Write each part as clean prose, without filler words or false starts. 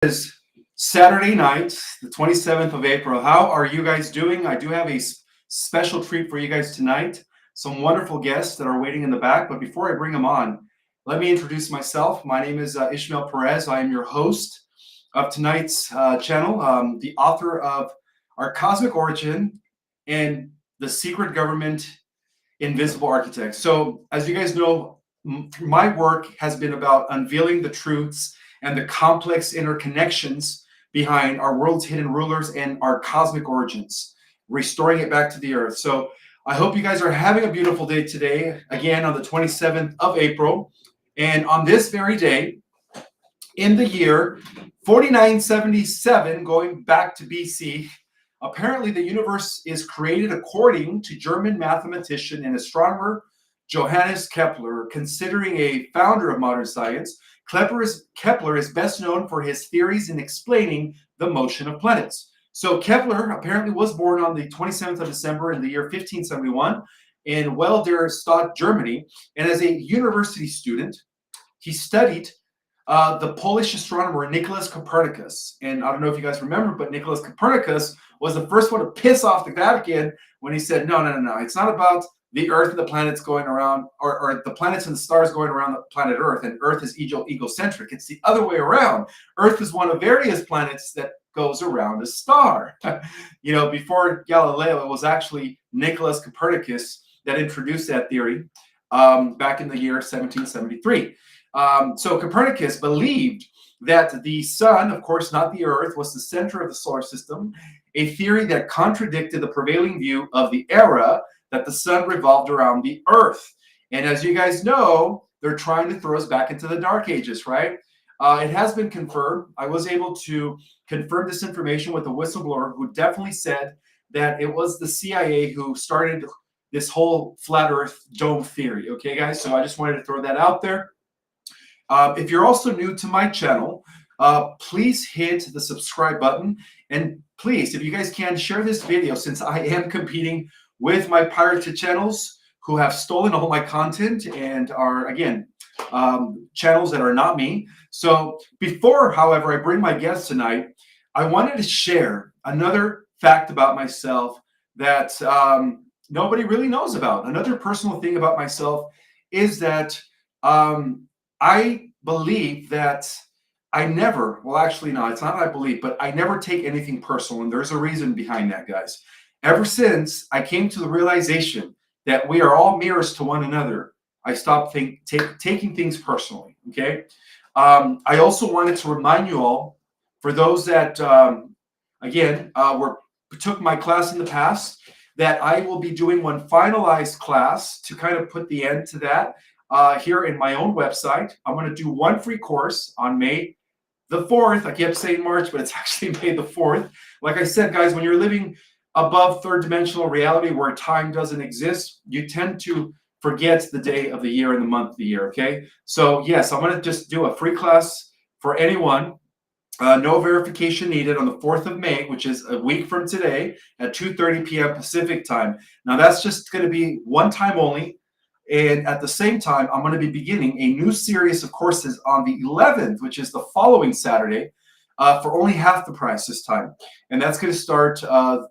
Is Saturday night, the 27th of April. How are you guys doing? I do have a special treat for you guys tonight. Some wonderful guests that are waiting in the back. But before I bring them on, let me introduce myself. My name is Ishmael Perez. I am your host of tonight's channel, the author of Our Cosmic Origin and the Secret Government Invisible Architects. So as you guys know, my work has been about unveiling the truths and the complex interconnections behind our world's hidden rulers and our cosmic origins, restoring it back to the earth. So I hope you guys are having a beautiful day today, again on the 27th of April. And on this very day, in the year 4977, going back to BC, apparently the universe is created according to German mathematician and astronomer Johannes Kepler. Considering a founder of modern science, Kepler is best known for his theories in explaining the motion of planets. So Kepler apparently was born on the 27th of December in the year 1571 in Welderstadt, Germany. And as a university student, he studied the Polish astronomer Nicholas Copernicus. And I don't know if you guys remember, but Nicholas Copernicus was the first one to piss off the Vatican when he said, no, it's not about the Earth and the planets going around, or the planets and the stars going around the planet Earth, and Earth is egocentric. It's the other way around. Earth is one of various planets that goes around a star. Before Galileo, it was actually Nicholas Copernicus that introduced that theory back in the year 1773. So Copernicus believed that the sun, of course not the Earth, was the center of the solar system, a theory that contradicted the prevailing view of the era that the sun revolved around the Earth. And as you guys know, they're trying to throw us back into the Dark Ages, right? It has been confirmed. I was able to confirm this information with a whistleblower who definitely said that it was the CIA who started this whole flat Earth dome theory. Okay, guys? So I just wanted to throw that out there. If you're also new to my channel, please hit the subscribe button. And please, if you guys can, share this video, since I am competing with my pirated channels who have stolen all my content and are, again, channels that are not me. So before, however, I bring my guest tonight, I wanted to share another fact about myself that nobody really knows about. Another personal thing about myself is that I believe that I never, well, actually, no, it's not I believe, but I never take anything personal. And there's a reason behind that, guys. Ever since I came to the realization that we are all mirrors to one another, I stopped taking things personally, okay? I also wanted to remind you all, for those that, took my class in the past, that I will be doing one finalized class to kind of put the end to that here in my own website. I'm going to do one free course on May the 4th. I kept saying March, but it's actually May the 4th. Like I said, guys, when you're living above third dimensional reality where time doesn't exist, you tend to forget the day of the year and the month of the year, okay? So yes, I'm going to just do a free class for anyone. No verification needed on the 4th of May, which is a week from today at 2:30 p.m. Pacific time. Now that's just going to be one time only. And at the same time, I'm going to be beginning a new series of courses on the 11th, which is the following Saturday, for only half the price this time. And that's going to start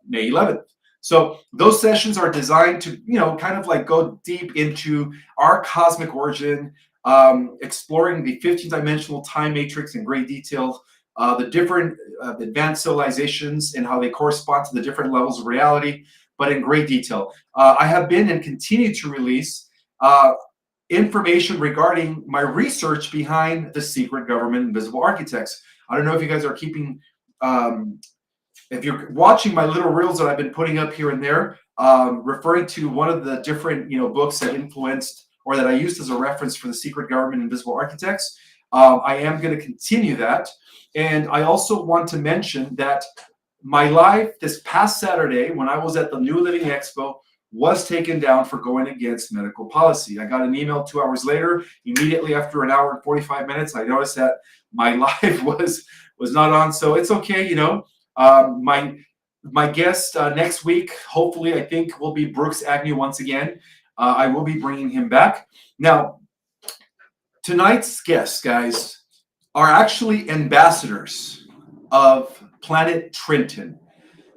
May 11th. So those sessions are designed to, kind of like go deep into our cosmic origin, exploring the 15-dimensional time matrix in great detail, the different advanced civilizations and how they correspond to the different levels of reality, but in great detail. I have been and continue to release information regarding my research behind the secret government invisible architects. I don't know if you guys are keeping, if you're watching my little reels that I've been putting up here and there, referring to one of the different, books that influenced or that I used as a reference for the secret government invisible architects. I am going to continue that. And I also want to mention that my live this past Saturday, when I was at the New Living Expo, was taken down for going against medical policy. I got an email 2 hours later. Immediately after an hour and 45 minutes, I noticed that my live was not on. So it's okay, my guest next week, hopefully, I think, will be Brooks Agnew once again. I will be bringing him back. Now, tonight's guests, guys, are actually ambassadors of planet Trintin.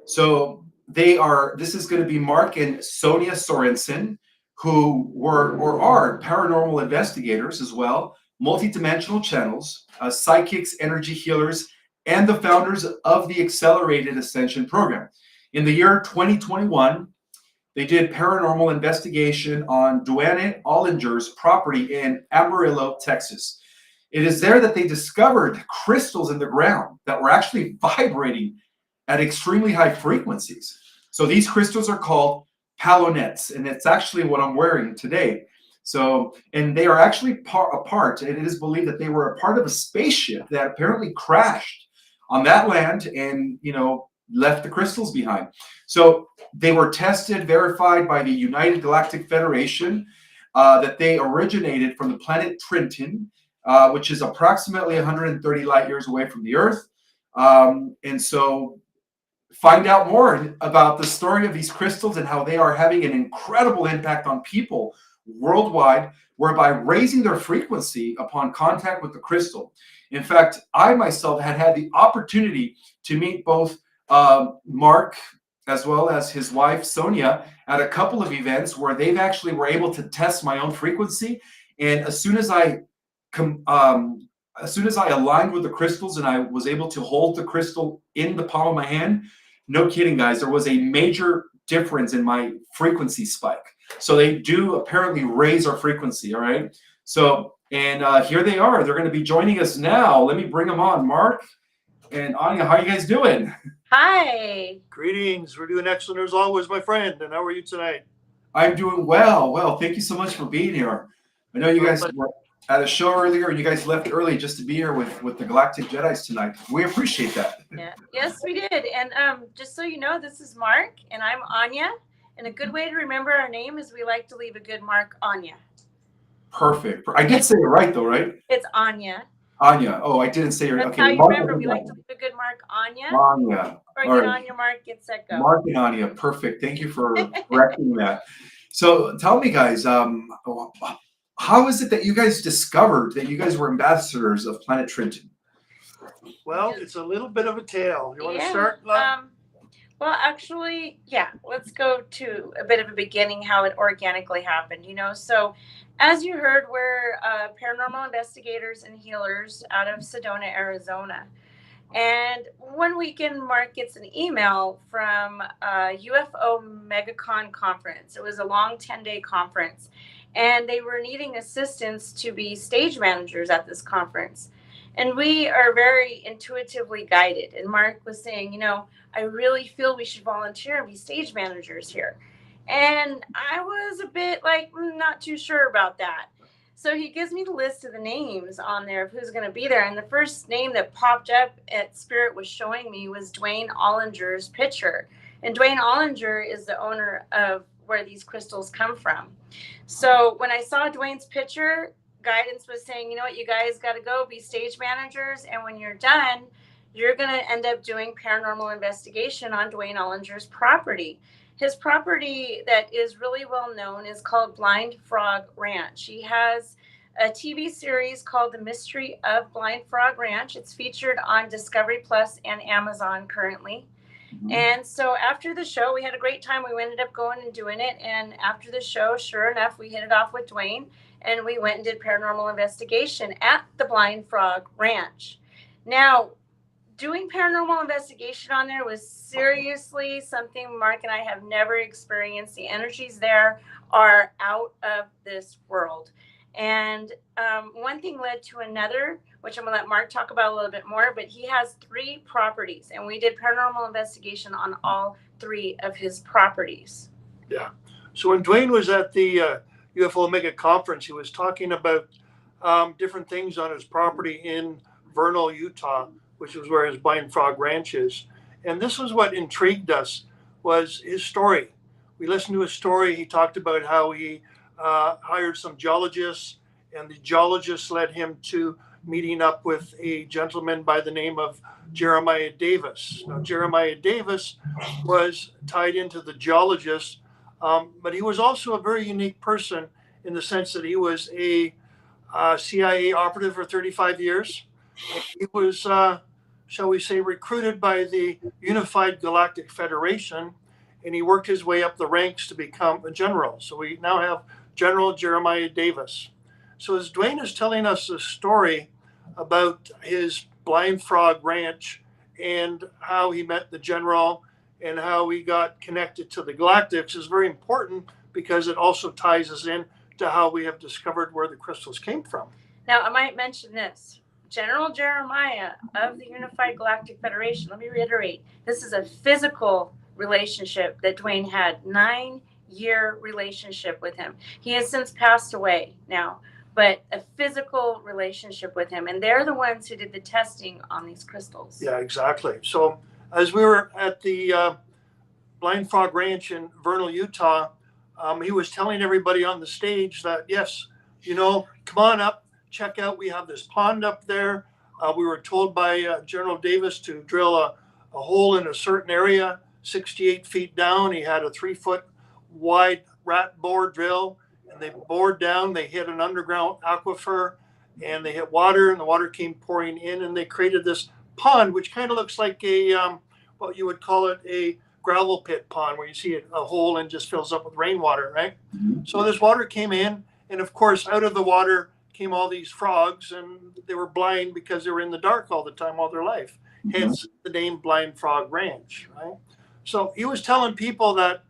So they are, this is going to be Mark and Sonia Sorensen, who were or are paranormal investigators as well, multidimensional channels, psychics, energy healers, and the founders of the Accelerated Ascension program. In the year 2021, they did paranormal investigation on Duane Ollinger's property in Amarillo, Texas. It is there that they discovered crystals in the ground that were actually vibrating at extremely high frequencies. So these crystals are called Palonettes, and it's actually what I'm wearing today. So, and they are actually a part, and it is believed that they were a part of a spaceship that apparently crashed on that land and, left the crystals behind. So they were tested, verified by the United Galactic Federation, that they originated from the planet Trintin, which is approximately 130 light years away from the Earth. And so find out more about the story of these crystals and how they are having an incredible impact on people worldwide, whereby raising their frequency upon contact with the crystal. In fact, I myself had the opportunity to meet both Mark as well as his wife Sonia at a couple of events where they've actually were able to test my own frequency. And as soon as I aligned with the crystals and I was able to hold the crystal in the palm of my hand, no kidding, guys, there was a major difference in my frequency spike. So they do apparently raise our frequency, all right? So, and here they are. They're going to be joining us now. Let me bring them on. Mark and Anya, how are you guys doing? Hi. Greetings. We're doing excellent as always, my friend. And how are you tonight? I'm doing well. Well, thank you so much for being here. I know you guys were at a show earlier and you guys left early just to be here with the Galactic Jedis tonight. We appreciate that. Yeah. Yes, we did. And just so you know, this is Mark and I'm Anya. And a good way to remember our name is we like to leave a good mark on you. Perfect. I did say it right though, right? It's Anya. Anya. Oh, I didn't say it right. That's Okay. how you remember. We like to leave a good mark on you. Anya. Or All get right. on your mark, get set, go. Mark and Anya. Perfect. Thank you for correcting that. So tell me, guys, how is it that you guys discovered that you guys were ambassadors of Planet Trintin? Well, it's a little bit of a tale. You want to start? Well, actually, yeah, let's go to a bit of a beginning, how it organically happened, So as you heard, we're paranormal investigators and healers out of Sedona, Arizona. And one weekend, Mark gets an email from a UFO MegaCon conference. It was a long 10-day conference. And they were needing assistance to be stage managers at this conference. And we are very intuitively guided. And Mark was saying, I really feel we should volunteer and be stage managers here. And I was a bit like, not too sure about that. So he gives me the list of the names on there of who's going to be there. And the first name that popped up at Spirit was showing me was Duane Ollinger's picture. And Duane Ollinger is the owner of where these crystals come from. So when I saw Duane's picture, guidance was saying, you know what, you guys got to go be stage managers. And when you're done, you're going to end up doing paranormal investigation on Duane Ollinger's property. His property that is really well known is called Blind Frog Ranch. He has a TV series called The Mystery of Blind Frog Ranch. It's featured on Discovery Plus and Amazon currently. Mm-hmm. And so after the show, we had a great time. We ended up going and doing it. And after the show, sure enough, we hit it off with Duane and we went and did paranormal investigation at the Blind Frog Ranch. Now, doing paranormal investigation on there was seriously something Mark and I have never experienced. The energies there are out of this world. And one thing led to another, which I'm going to let Mark talk about a little bit more, but he has 3 properties and we did paranormal investigation on all 3 of his properties. Yeah. So when Duane was at the UFO Omega conference, he was talking about different things on his property in Vernal, Utah, which is where his Blind Frog Ranch is. And this was what intrigued us, was his story. We listened to his story. He talked about how he hired some geologists, and the geologists led him to meeting up with a gentleman by the name of Jeremiah Davis. Now, Jeremiah Davis was tied into the geologists, but he was also a very unique person in the sense that he was a CIA operative for 35 years. He was, shall we say, recruited by the Unified Galactic Federation, and he worked his way up the ranks to become a general. So we now have General Jeremiah Davis. So as Dwayne is telling us the story about his Blind Frog Ranch and how he met the general and how he got connected to the Galactics is very important because it also ties us in to how we have discovered where the crystals came from. Now, I might mention this. General Jeremiah of the Unified Galactic Federation, let me reiterate, this is a physical relationship that Dwayne had, 9-year relationship with him. He has since passed away now, but a physical relationship with him. And they're the ones who did the testing on these crystals. Yeah, exactly. So as we were at the Blind Frog Ranch in Vernal, Utah, he was telling everybody on the stage that, yes, you know, come on up, check out, we have this pond up there. We were told by General Davis to drill a hole in a certain area, 68 feet down. He had a 3-foot wide rat bore drill, and they bored down, they hit an underground aquifer, and they hit water, and the water came pouring in, and they created this pond, which kind of looks like a, what you would call it, a gravel pit pond, where you see a hole and just fills up with rainwater, right? So this water came in, and of course, out of the water came all these frogs, and they were blind because they were in the dark all the time all their life. Hence the name Blind Frog Ranch, right? So he was telling people that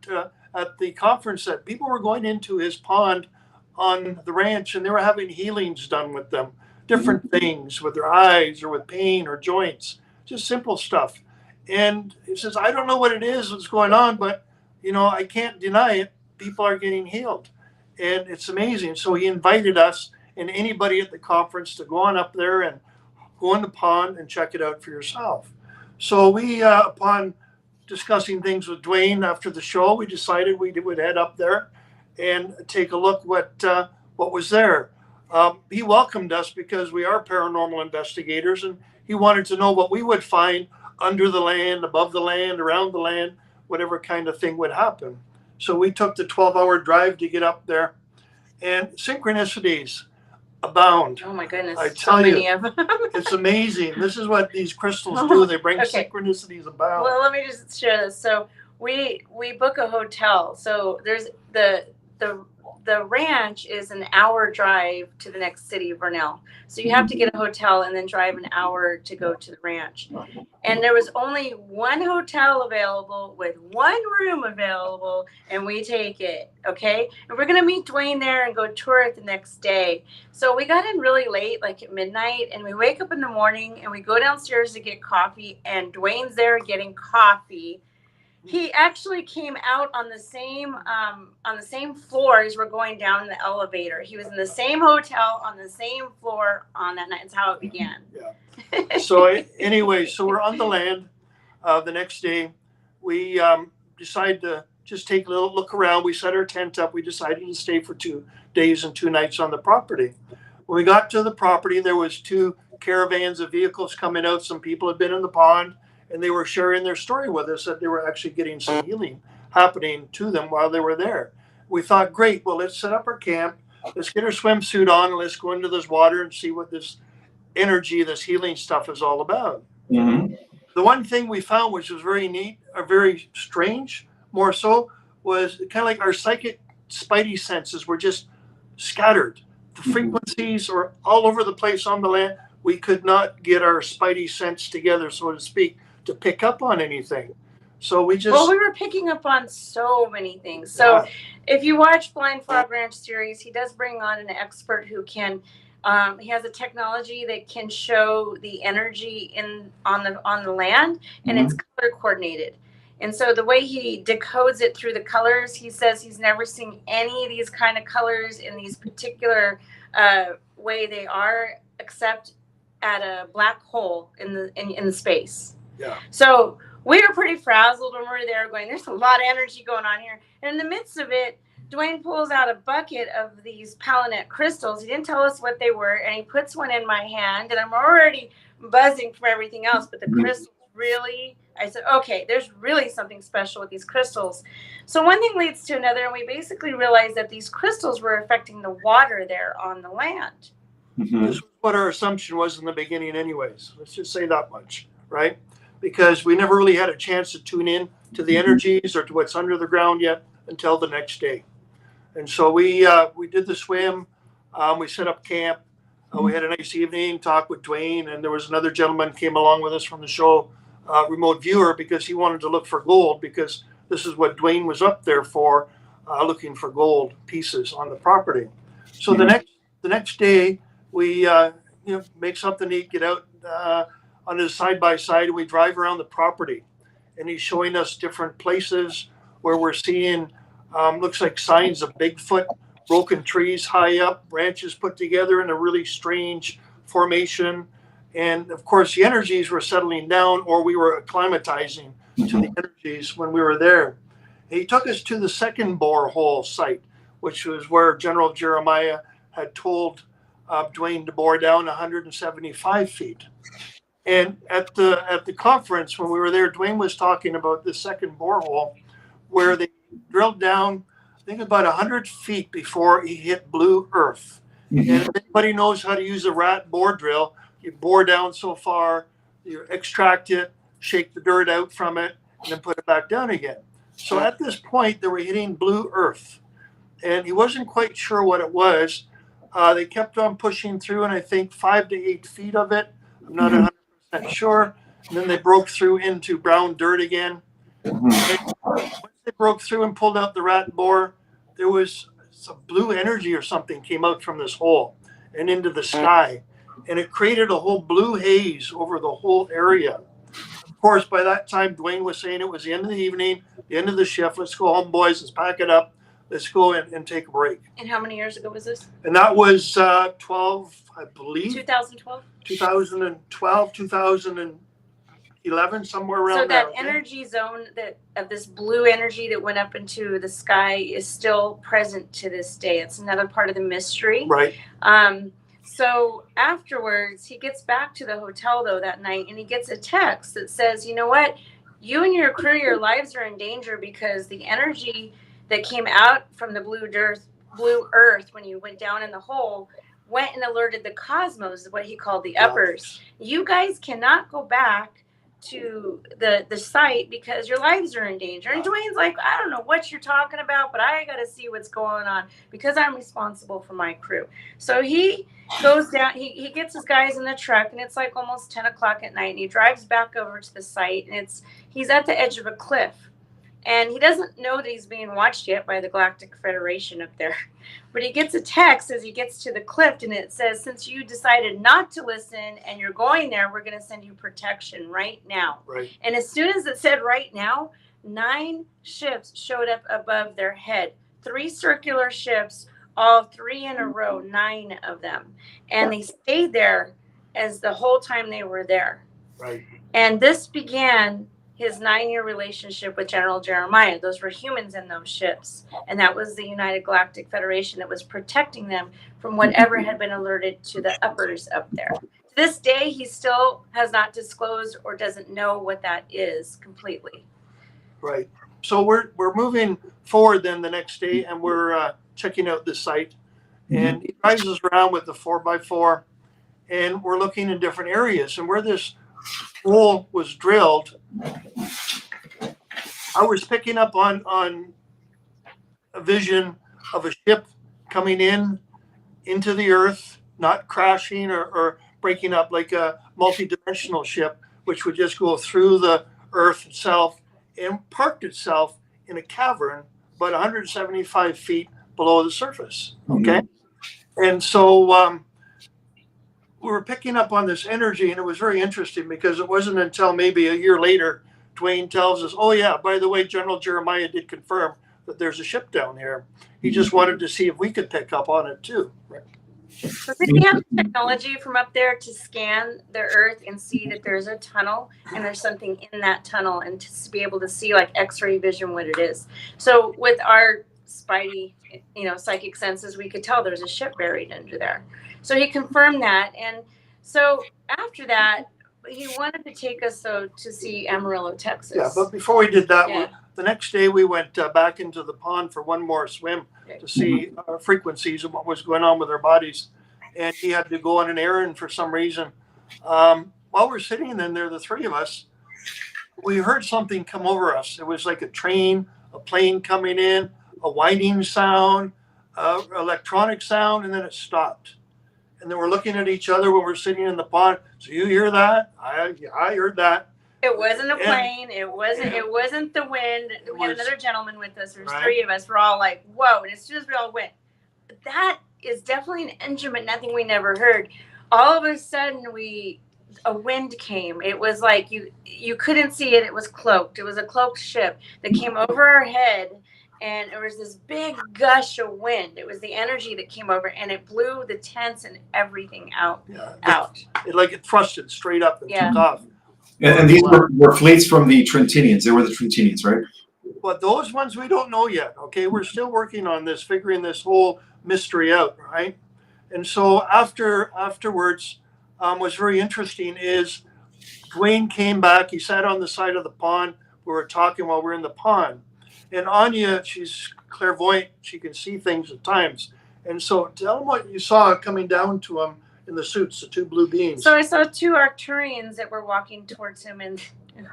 at the conference that people were going into his pond on the ranch and they were having healings done with them, different things with their eyes or with pain or joints, just simple stuff. And he says, I don't know what it is, what's going on, but you know, I can't deny it. People are getting healed, and it's amazing. So he invited us and anybody at the conference to go on up there and go in the pond and check it out for yourself. So we, upon discussing things with Dwayne after the show, we decided we would head up there and take a look what was there. He welcomed us because we are paranormal investigators, and he wanted to know what we would find under the land, above the land, around the land, whatever kind of thing would happen. So we took the 12-hour drive to get up there, and synchronicities abound. Oh my goodness. I tell so you, many of them. it's amazing. This is what these crystals do. They bring synchronicities about. Well, let me just share this. So we book a hotel. So there's the ranch is an hour drive to the next city, Vernal. So you have to get a hotel and then drive an hour to go to the ranch. And there was only one hotel available with one room available, and we take it, okay? And we're going to meet Dwayne there and go tour it the next day. So we got in really late, like at midnight, and we wake up in the morning and we go downstairs to get coffee, and Dwayne's there getting coffee. He actually came out on the same floor as we're going down the elevator. He was in the same hotel on the same floor on that night. That's how it began. Yeah. So anyway, so we're on the land. The next day, we decided to just take a little look around. We set our tent up. We decided to stay for 2 days and 2 nights on the property. When we got to the property, there was 2 caravans of vehicles coming out. Some people had been in the pond, and they were sharing their story with us that they were actually getting some healing happening to them while they were there. We thought, great, well, let's set up our camp. Let's get our swimsuit on, and let's go into this water and see what this energy, this healing stuff is all about. Mm-hmm. The one thing we found, which was very neat, or very strange, more so, was kind of like our psychic spidey senses were just scattered. The frequencies are all over the place on the land. We could not get our spidey sense together, so to speak, to pick up on anything. So we just... Well, we were picking up on so many things. So if you watch Blind Frog Ranch series, he does bring on an expert who can... he has a technology that can show the energy on the land, and it's color coordinated. And so the way he decodes it through the colors, he says he's never seen any of these kind of colors in these particular way they are, except at a black hole in the space. Yeah. So we were pretty frazzled when we were there, going, "There's a lot of energy going on here." And in the midst of it, Dwayne pulls out a bucket of these Palonette crystals. He didn't tell us what they were, and he puts one in my hand, and I'm already buzzing from everything else. But the crystals really, I said, okay, there's really something special with these crystals. So one thing leads to another, and we basically realized that these crystals were affecting the water there on the land. Mhm. This was what our assumption was in the beginning anyways. Let's just say that much, right? Because we never really had a chance to tune in to the energies or to what's under the ground yet until the next day. And so we did the swim. We set up camp. We had a nice evening, talked with Dwayne, and there was another gentleman came along with us from the show, remote viewer, because he wanted to look for gold, because this is what Dwayne was up there for, looking for gold pieces on the property. So the next day we make something to eat, get out on his side by side, and we drive around the property, and he's showing us different places where we're seeing looks like signs of Bigfoot, broken trees high up, branches put together in a really strange formation. And of course, the energies were settling down, or we were acclimatizing to the energies when we were there. And he took us to the second borehole site, which was where General Jeremiah had told Dwayne to bore down 175 feet. And at the conference when we were there, Dwayne was talking about the second borehole where they drilled down, I think about 100 feet before he hit blue earth. And if anybody knows how to use a rat bore drill, you bore down so far, you extract it, shake the dirt out from it, and then put it back down again. So at this point, they were hitting blue earth, and he wasn't quite sure what it was. They kept on pushing through, and I think 5 to 8 feet of it. I'm not 100% sure. And then they broke through into brown dirt again. And once they broke through and pulled out the rat bore, there was some blue energy or something came out from this hole and into the sky. And it created a whole blue haze over the whole area. Of course, by that time, Dwayne was saying it was the end of the evening, the end of the shift. Let's go home, boys. Let's pack it up. Let's go and take a break. And how many years ago was this? And that was 12, I believe. 2012. 2012, 2011, somewhere around So that there. energy zone that of this blue energy that went up into the sky is still present to this day. It's another part of the mystery. Right. So afterwards, he gets back to the hotel though that night, and he gets a text that says, "You know what? You and your crew, your lives are in danger because the energy that came out from the blue earth when you went down in the hole went and alerted the cosmos, what he called the uppers. You guys cannot go back to the site because your lives are in danger." And Dwayne's like, "I don't know what you're talking about, but I got to see what's going on because I'm responsible for my crew." So he goes down, he gets his guys in the truck, and it's like almost 10 o'clock at night, and he drives back over to the site, and he's at the edge of a cliff. And he doesn't know that he's being watched yet by the Galactic Federation up there. But he gets a text as he gets to the cliff, and it says, "Since you decided not to listen and you're going there, we're going to send you protection right now." Right. And as soon as it said right now, 9 ships showed up above their head. 3 circular ships, all 3 in a row, 9 of them. And they stayed there as the whole time they were there. Right. And this began his 9-year relationship with General Jeremiah. Those were humans in those ships. And that was the United Galactic Federation that was protecting them from whatever had been alerted to the uppers up there. To this day, he still has not disclosed or doesn't know what that is completely. Right. So we're moving forward then the next day, and we're checking out the site. And he drives us around with the 4x4, and we're looking in different areas. And where this hole was drilled, I was picking up on a vision of a ship coming into the earth, not crashing or breaking up like a multi-dimensional ship, which would just go through the earth itself and parked itself in a cavern about 175 feet below the surface. Okay. And so we were picking up on this energy, and it was very interesting because it wasn't until maybe a year later Dwayne tells us, "Oh yeah, by the way, General Jeremiah did confirm that there's a ship down here. He just wanted to see if we could pick up on it too." Right. So did he have technology from up there to scan the earth and see that there's a tunnel and there's something in that tunnel, and to be able to see like X-ray vision what it is? So with our spidey, psychic senses, we could tell there's a ship buried under there. So he confirmed that. And so after that, he wanted to take us to see Amarillo, Texas. Yeah, but before we did that, the next day we went back into the pond for one more swim to see frequencies and what was going on with our bodies. and he had to go on an errand for some reason. While we're sitting in there, the three of us, we heard something come over us. It was like a train, a plane coming in, a whining sound, electronic sound, and then it stopped. And then we're looking at each other when we're sitting in the pond. So you hear that? I heard that. It wasn't a plane. It wasn't the wind. We had another gentleman with us. There's three of us. We're all like, whoa. And as soon as we all went, that is definitely an instrument, nothing we never heard. All of a sudden, a wind came. It was like you couldn't see it. It was cloaked. It was a cloaked ship that came over our head, and there was this big gush of wind. It was the energy that came over, and it blew the tents and everything out. It thrusted straight up and took off. And these were fleets from the Trintinians. They were the Trintinians, right? But those ones we don't know yet. Okay, we're still working on this, figuring this whole mystery out, right? And so afterwards, what's very interesting is Dwayne came back. He sat on the side of the pond. We were talking while we were in the pond. And Anya, she's clairvoyant. She can see things at times. And so tell him what you saw coming down to him in the suits, the two blue beings. So I saw two Arcturians that were walking towards him, and it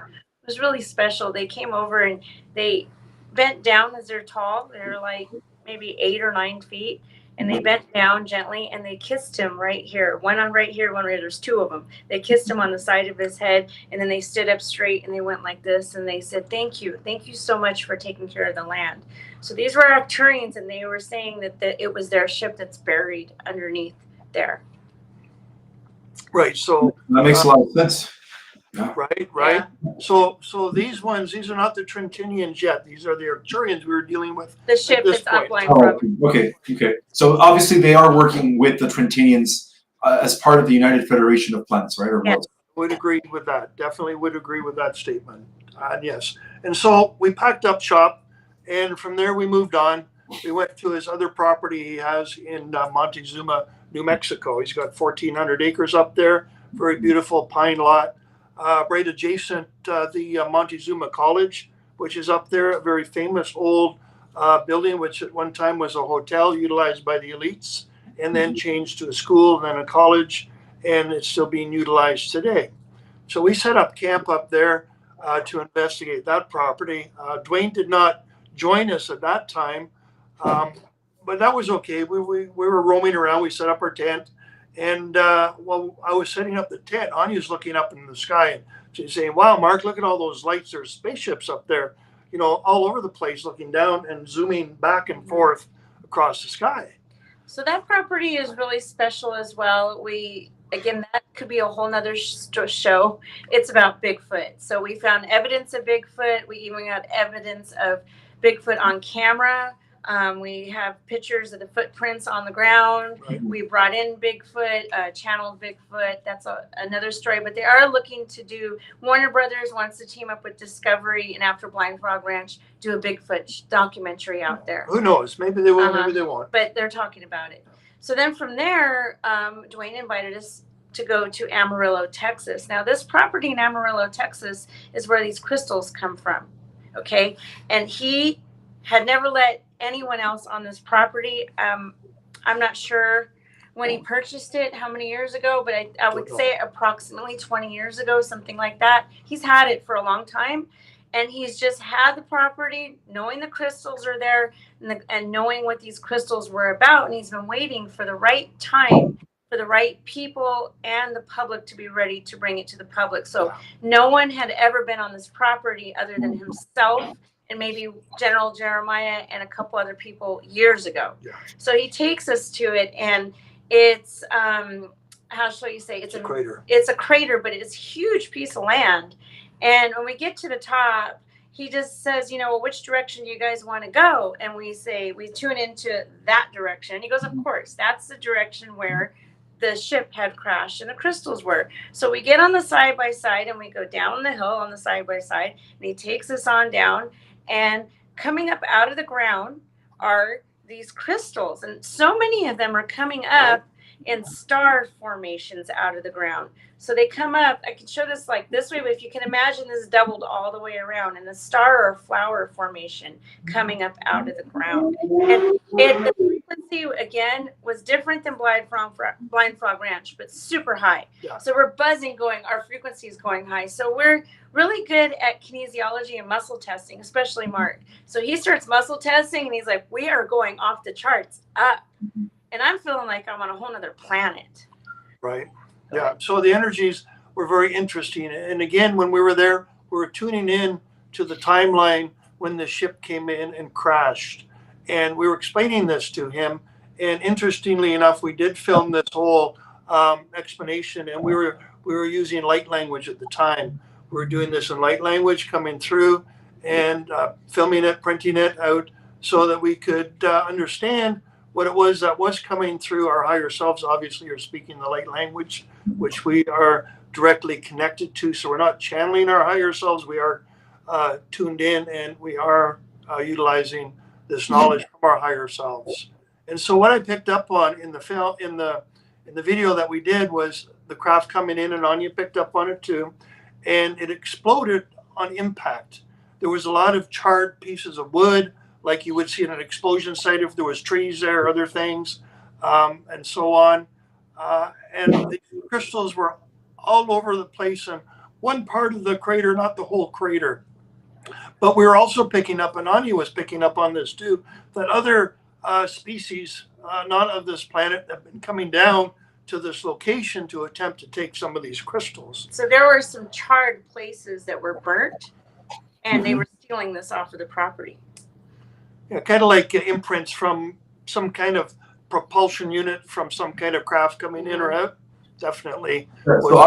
was really special. They came over and they bent down as they're tall. They're like maybe 8 or 9 feet. And they bent down gently and they kissed him right here. One on right here, one right here. There's two of them. They kissed him on the side of his head, and then they stood up straight and they went like this and they said, "Thank you. Thank you so much for taking care of the land." So these were Arcturians, and they were saying that it was their ship that's buried underneath there. Right. So that makes a lot of sense. Yeah. Right. Yeah. So these are not the Trintinians yet. These are the Arcturians we were dealing with. The ship that's upline from. Okay. So obviously they are working with the Trintinians as part of the United Federation of Planets, right? Or yes. Would agree with that. Definitely would agree with that statement. Yes. And so we packed up shop, and from there we moved on. We went to his other property he has in Montezuma, New Mexico. He's got 1,400 acres up there. Very beautiful pine lot. Right adjacent the Montezuma College, which is up there, a very famous old building, which at one time was a hotel utilized by the elites, and then changed to a school and then a college, and it's still being utilized today. So we set up camp up there to investigate that property. Dwayne did not join us at that time, but that was okay. We were roaming around. We set up our tent. And while I was setting up the tent, Anya's looking up in the sky and she's saying, "Wow, Mark, look at all those lights. There's spaceships up there, all over the place, looking down and zooming back and forth across the sky." So that property is really special as well. Again, that could be a whole nother show. It's about Bigfoot. So we found evidence of Bigfoot. We even got evidence of Bigfoot on camera. We have pictures of the footprints on the ground. Right. We brought in Bigfoot, channeled Bigfoot. That's another story. But they are looking to do, Warner Brothers wants to team up with Discovery and after Blind Frog Ranch, do a Bigfoot documentary out there. Who knows? Maybe they will, maybe they won't. But they're talking about it. So then from there, Dwayne invited us to go to Amarillo, Texas. Now this property in Amarillo, Texas is where these crystals come from. Okay. And he had never let anyone else on this property. I'm not sure when he purchased it, how many years ago, but I would say approximately 20 years ago, something like that. He's had it for a long time, and he's just had the property, knowing the crystals are there and knowing what these crystals were about. And he's been waiting for the right time, for the right people and the public to be ready to bring it to the public. So no one had ever been on this property other than himself and maybe General Jeremiah and a couple other people years ago. Yeah. So he takes us to it, and it's how shall you say? It's a crater. It's a crater, but it's a huge piece of land. And when we get to the top, he just says, well, which direction do you guys want to go? And we say, we tune into that direction. And he goes, of course, that's the direction where the ship had crashed and the crystals were. So we get on the side-by-side and we go down the hill on the side-by-side, and he takes us on down. And coming up out of the ground are these crystals, and so many of them are coming up, in star formations out of the ground. So they come up, I can show this like this way, but if you can imagine this doubled all the way around in a star or flower formation coming up out of the ground. And the frequency, again, was different than Blind Frog Ranch, but super high. Yeah. So we're buzzing going, our frequency is going high. So we're really good at kinesiology and muscle testing, especially Mark. So he starts muscle testing and he's like, we are going off the charts up. And I'm feeling like I'm on a whole nother planet. Right. Yeah. So the energies were very interesting. And again, when we were there, we were tuning in to the timeline when the ship came in and crashed. And we were explaining this to him. And interestingly enough, we did film this whole explanation. And we were using light language at the time. We were doing this in light language coming through and filming it, printing it out so that we could understand what it was that was coming through our higher selves. Obviously, you're speaking the light language, which we are directly connected to. So we're not channeling our higher selves. We are tuned in, and we are utilizing this knowledge from our higher selves. And so what I picked up on in the film, in the video that we did, was the craft coming in, and Anya picked up on it too, and it exploded on impact. There was a lot of charred pieces of wood, like you would see in an explosion site if there was trees there, other things, and so on. And the crystals were all over the place in one part of the crater, not the whole crater. But we were also picking up, and Anya was picking up on this too, that other species, not of this planet, have been coming down to this location to attempt to take some of these crystals. So there were some charred places that were burnt, and they were stealing this off of the property. Yeah, kind of like imprints from some kind of propulsion unit from some kind of craft coming in or out. Definitely. So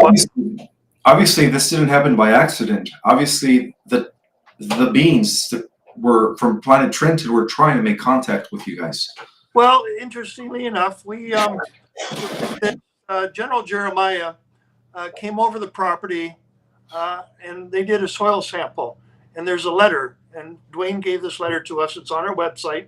obviously, this didn't happen by accident. Obviously, the beings that were from planet Trintin were trying to make contact with you guys. Well, interestingly enough, we General Jeremiah came over the property and they did a soil sample. And there's a letter, and Dwayne gave this letter to us. It's on our website,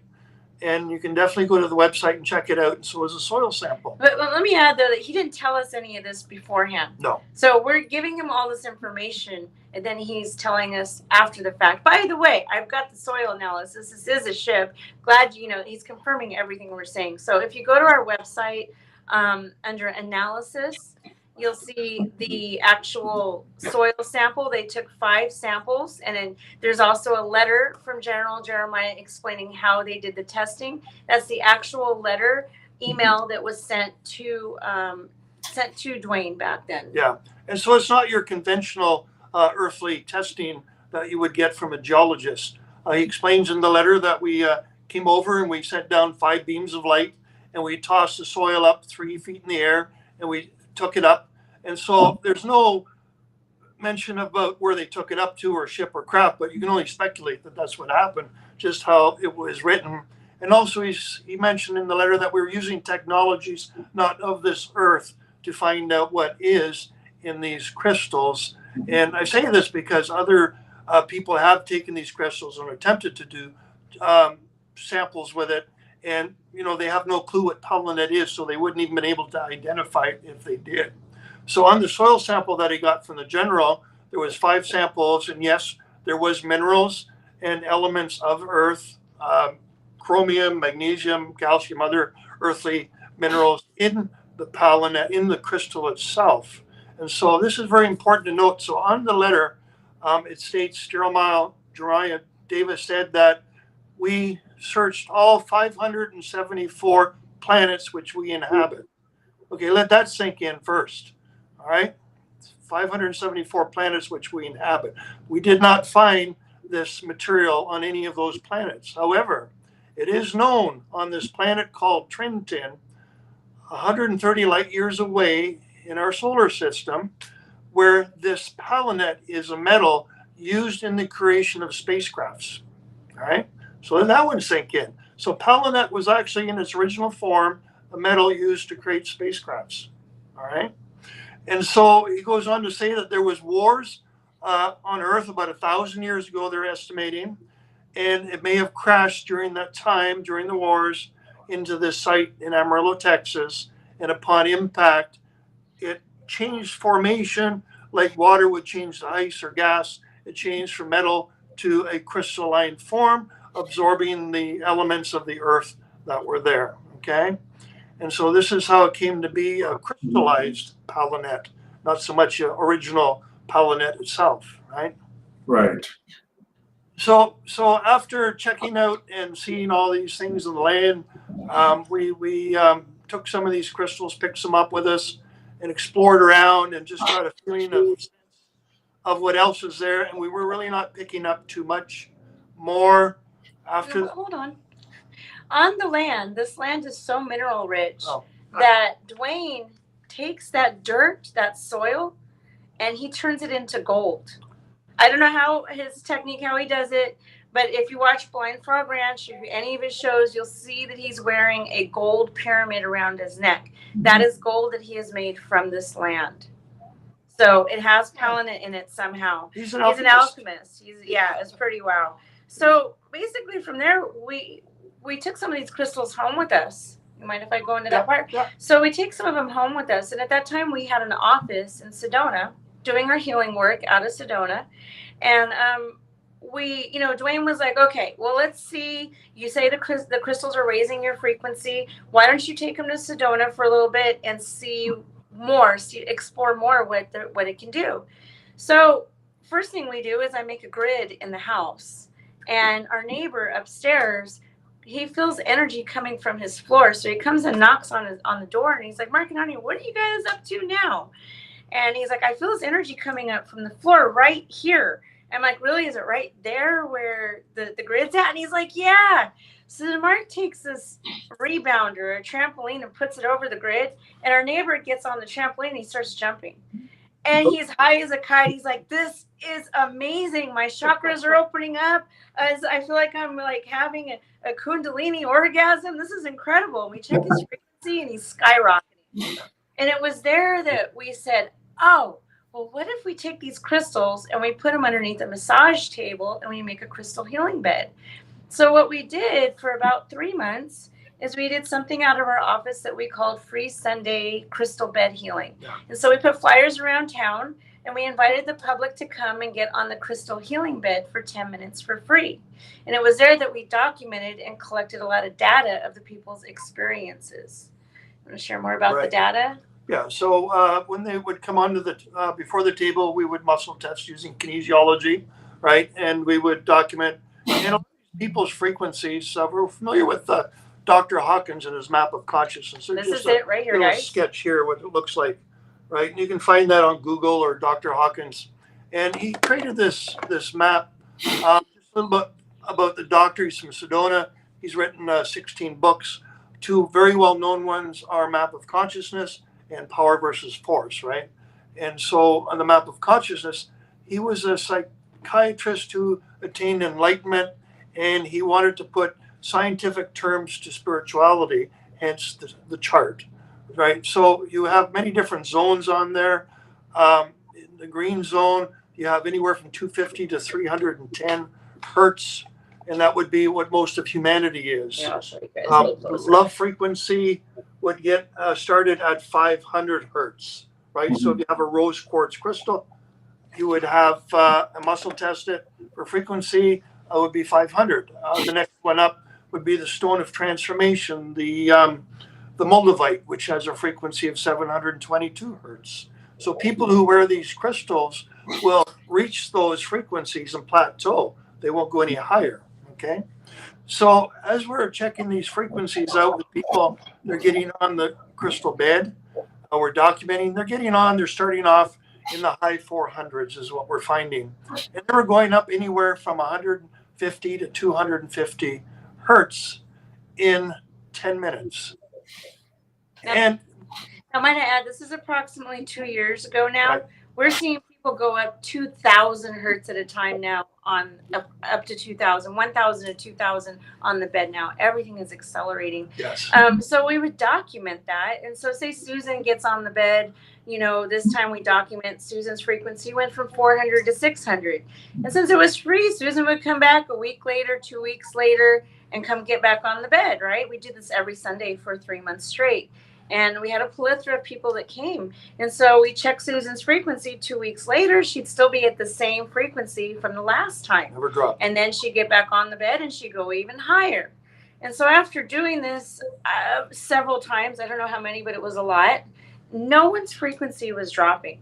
and you can definitely go to the website and check it out. And so it's a soil sample. But let me add, though, that he didn't tell us any of this beforehand. No. So we're giving him all this information, and then he's telling us after the fact. By the way, I've got the soil analysis. This is a ship. Glad he's confirming everything we're saying. So if you go to our website under analysis, you'll see the actual soil sample. They took 5 samples, and then there's also a letter from General Jeremiah explaining how they did the testing. That's the actual letter email that was sent to Dwayne back then. Yeah, and so it's not your conventional earthly testing that you would get from a geologist. He explains in the letter that we came over and we sent down 5 beams of light, and we tossed the soil up 3 feet in the air, and we took it up. And so there's no mention about where they took it up to, or ship or craft, but you can only speculate that that's what happened, just how it was written. And also he mentioned in the letter that we were using technologies not of this earth to find out what is in these crystals. And I say this because other people have taken these crystals and attempted to do samples with it. And, they have no clue what Palonette is, so they wouldn't even been able to identify it if they did. So on the soil sample that he got from the general, there was 5 samples, and yes, there was minerals and elements of earth, chromium, magnesium, calcium, other earthly minerals in the Palonette, in the crystal itself. And so this is very important to note. So on the letter, it states Jeremiah Davis said that we searched all 574 planets which we inhabit. Okay, let that sink in first. All right, 574 planets which we inhabit. We did not find this material on any of those planets. However, it is known on this planet called Trintin, 130 light years away in our solar system, where this Palonette is a metal used in the creation of spacecrafts. All right, so let that one sink in. So Palonette was actually in its original form a metal used to create spacecrafts. All right. And so he goes on to say that there was wars on Earth about 1,000 years ago, they're estimating, and it may have crashed during that time, during the wars, into this site in Amarillo, Texas. and upon impact, it changed formation like water would change to ice or gas. It changed from metal to a crystalline form, absorbing the elements of the earth that were there. Okay? And so this is how it came to be a crystallized Palonette, not so much an original Palonette itself, right? Right. So after checking out and seeing all these things in the land, we took some of these crystals, picked some up with us, and explored around and just got a feeling of what else is there. And we were really not picking up too much more after. Hold on the land. This land is so mineral rich Oh. that Dwayne takes that dirt, that soil, and he turns it into gold. I don't know how his technique, how he does it, but if you watch Blind Frog Ranch, or any of his shows, you'll see that he's wearing a gold pyramid around his neck. That is gold that he has made from this land. So it has Palonette in it somehow. He's an alchemist. It's pretty wow. So basically from there, we took some of these crystals home with us. You mind if I go into that part? Yeah. So we take some of them home with us. And at that time, we had an office in Sedona doing our healing work out of Sedona. And Dwayne was like, okay, well, let's see. You say the crystals are raising your frequency. Why don't you take them to Sedona for a little bit and explore more what it can do. So first thing we do is I make a grid in the house. And our neighbor upstairs, he feels energy coming from his floor. So he comes and knocks on the door, and he's like, Mark and Honey, what are you guys up to now? And he's like, I feel this energy coming up from the floor right here. I'm like, really? Is it right there where the grid's at? And he's like, yeah. So then Mark takes this rebounder, a trampoline, and puts it over the grid. And our neighbor gets on the trampoline and he starts jumping. And he's high as a kite. He's like, this is amazing. My chakras are opening up. As I feel like I'm like having a Kundalini orgasm. This is incredible. And we check his frequency and he's skyrocketing. And it was there that we said, oh, well, what if we take these crystals and we put them underneath a massage table and we make a crystal healing bed? So what we did for about 3 months is we did something out of our office that we called Free Sunday Crystal Bed Healing. Yeah. And so we put flyers around town and we invited the public to come and get on the crystal healing bed for 10 minutes for free. And it was there that we documented and collected a lot of data of the people's experiences. You want to share more about the data? Yeah, so when they would come onto before the table, we would muscle test using kinesiology, right? And we would document people's frequencies. We're familiar with Dr. Hawkins and his map of consciousness. This is it right here, guys. Sketch here, what it looks like, right? And you can find that on Google or Dr. Hawkins. And he created this map. Just a little bit about the doctor. He's from Sedona. He's written 16 books. 2 very well-known ones are Map of Consciousness and Power versus Force, right? And so on the Map of Consciousness, he was a psychiatrist who attained enlightenment, and he wanted to put scientific terms to spirituality, hence the chart, right? So you have many different zones on there. In the green zone, you have anywhere from 250 to 310 hertz, and that would be what most of humanity is. Yeah, I'll show you guys. Love frequency would get started at 500 hertz, right? So if you have a rose quartz crystal, you would have a muscle test it for frequency, would be 500. The next one up would be the stone of transformation, the moldavite, which has a frequency of 722 hertz. So people who wear these crystals will reach those frequencies and plateau. They won't go any higher, okay? So as we're checking these frequencies out with people, they're getting on the crystal bed. We're documenting, they're starting off in the high 400s is what we're finding. And they were going up anywhere from 150 to 250 hertz in 10 minutes. And I might add, this is approximately 2 years ago now. Right. We're seeing people go up 2,000 hertz at a time now on up to 2,000, 1,000 to 2,000 on the bed now. Everything is accelerating. yes. So we would document that. And so say Susan gets on the bed, this time we document Susan's frequency went from 400 to 600. And since it was free, Susan would come back a week later, 2 weeks later, and come get back on the bed, right? We do this every Sunday for 3 months straight. And we had a plethora of people that came. And so we checked Susan's frequency 2 weeks later. She'd still be at the same frequency from the last time. Never dropped. And then she'd get back on the bed and she'd go even higher. And so after doing this several times, I don't know how many, but it was a lot, no one's frequency was dropping.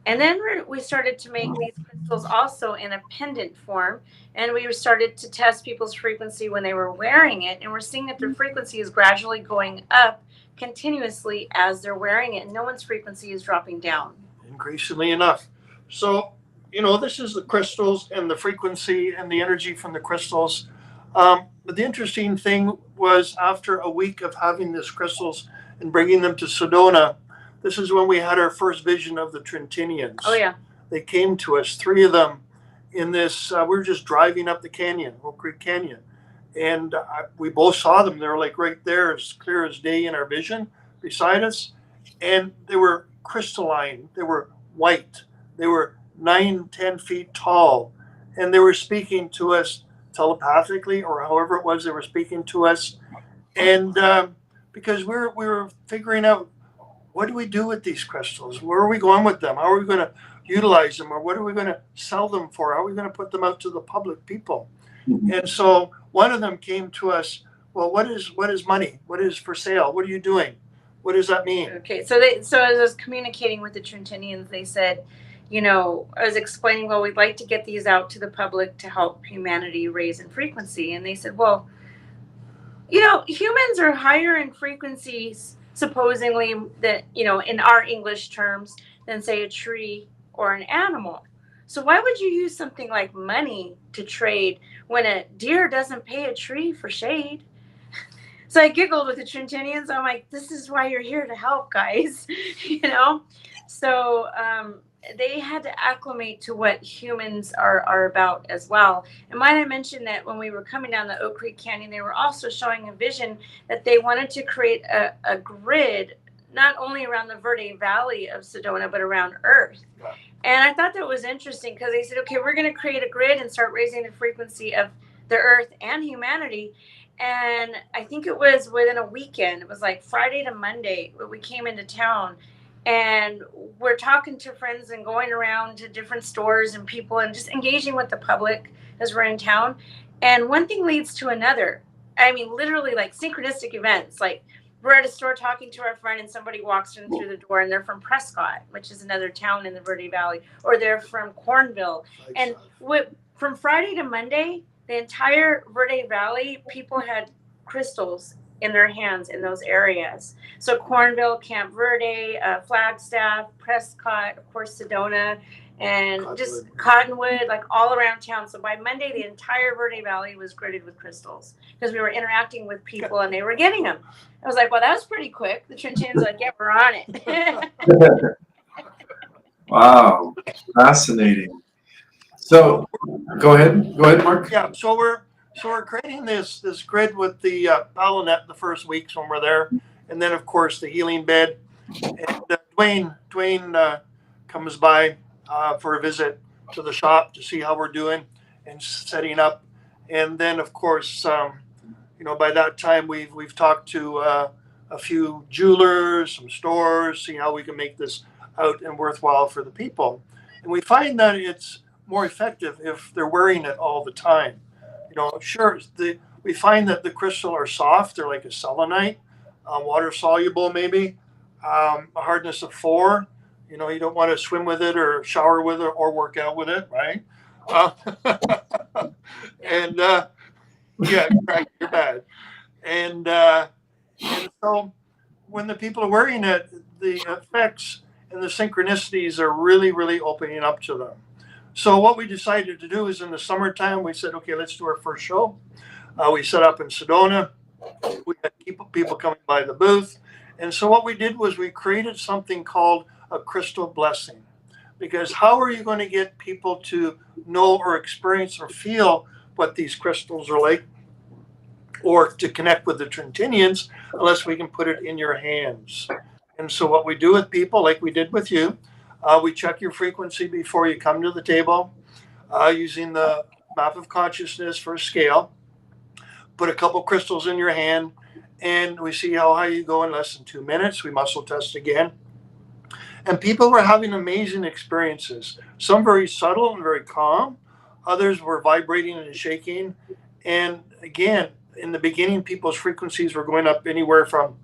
And then we started to make these crystals also in a pendant form. And we started to test people's frequency when they were wearing it. And we're seeing that their frequency is gradually going up continuously as they're wearing it. And no one's frequency is dropping down. Increasingly enough. So, this is the crystals and the frequency and the energy from the crystals. But the interesting thing was, after a week of having these crystals and bringing them to Sedona, this is when we had our first vision of the Trintinians. Oh, yeah. They came to us, 3 of them, in this. We were just driving up the canyon, Oak Creek Canyon. And we both saw them. They were like right there, as clear as day in our vision beside us. And they were crystalline. They were white. They were 9-10 feet tall. And they were speaking to us telepathically, or however it was they were speaking to us. And because we were figuring out, what do we do with these crystals? Where are we going with them? How are we going to utilize them? Or what are we going to sell them for? How are we going to put them out to the public people? And so one of them came to us, well, what is money? What is for sale? What are you doing? What does that mean? Okay, so as I was communicating with the Trintinians, they said, I was explaining, well, we'd like to get these out to the public to help humanity raise in frequency. And they said, well, humans are higher in frequencies, supposedly, that, in our English terms, than, say, a tree or an animal. So why would you use something like money to trade when a deer doesn't pay a tree for shade? So I giggled with the Trintinians. I'm like, this is why you're here to help, guys. So they had to acclimate to what humans are about as well. And might I mention that when we were coming down the Oak Creek Canyon, they were also showing a vision that they wanted to create a grid, not only around the Verde Valley of Sedona, but around Earth. Yeah. And I thought that was interesting because they said, okay, we're going to create a grid and start raising the frequency of the Earth and humanity. And I think it was within a weekend. It was like Friday to Monday when we came into town. And we're talking to friends and going around to different stores and people and just engaging with the public as we're in town. And one thing leads to another. I mean, literally like synchronistic events. Like we're at a store talking to our friend and somebody walks in through the door and they're from Prescott, which is another town in the Verde Valley, or they're from Cornville. And from Friday to Monday, the entire Verde Valley, people had crystals in their hands in those areas. So Cornville, Camp Verde, Flagstaff, Prescott, of course, Sedona, and just Cottonwood, like all around town. So by Monday, the entire Verde Valley was gridded with crystals because we were interacting with people and they were getting them. I was like, well, that was pretty quick. The Trintinians were like, yeah, we're on it. Wow, fascinating. So go ahead, Mark. Yeah, so we're creating this grid with the Palonette the first weeks when we're there, and then of course the healing bed. And Dwayne comes by for a visit to the shop to see how we're doing and setting up. And then of course, by that time we've talked to a few jewelers, some stores, see how we can make this out and worthwhile for the people. And we find that it's more effective if they're wearing it all the time. Sure, we find that the crystal are soft. They're like a selenite, water soluble maybe, a hardness of 4. You don't want to swim with it or shower with it or work out with it, right? And yeah, you're bad. And so when the people are wearing it, the effects and the synchronicities are really, really opening up to them. So what we decided to do is in the summertime, we said, okay, let's do our first show. We set up in Sedona. We had people coming by the booth. And so what we did was we created something called a crystal blessing. Because how are you going to get people to know or experience or feel what these crystals are like, or to connect with the Trintinians, unless we can put it in your hands? And so what we do with people, like we did with you, we check your frequency before you come to the table using the map of consciousness for a scale. Put a couple crystals in your hand and we see how high you go in less than 2 minutes. We muscle test again. And people were having amazing experiences. Some very subtle and very calm. Others were vibrating and shaking. And again, in the beginning, people's frequencies were going up anywhere from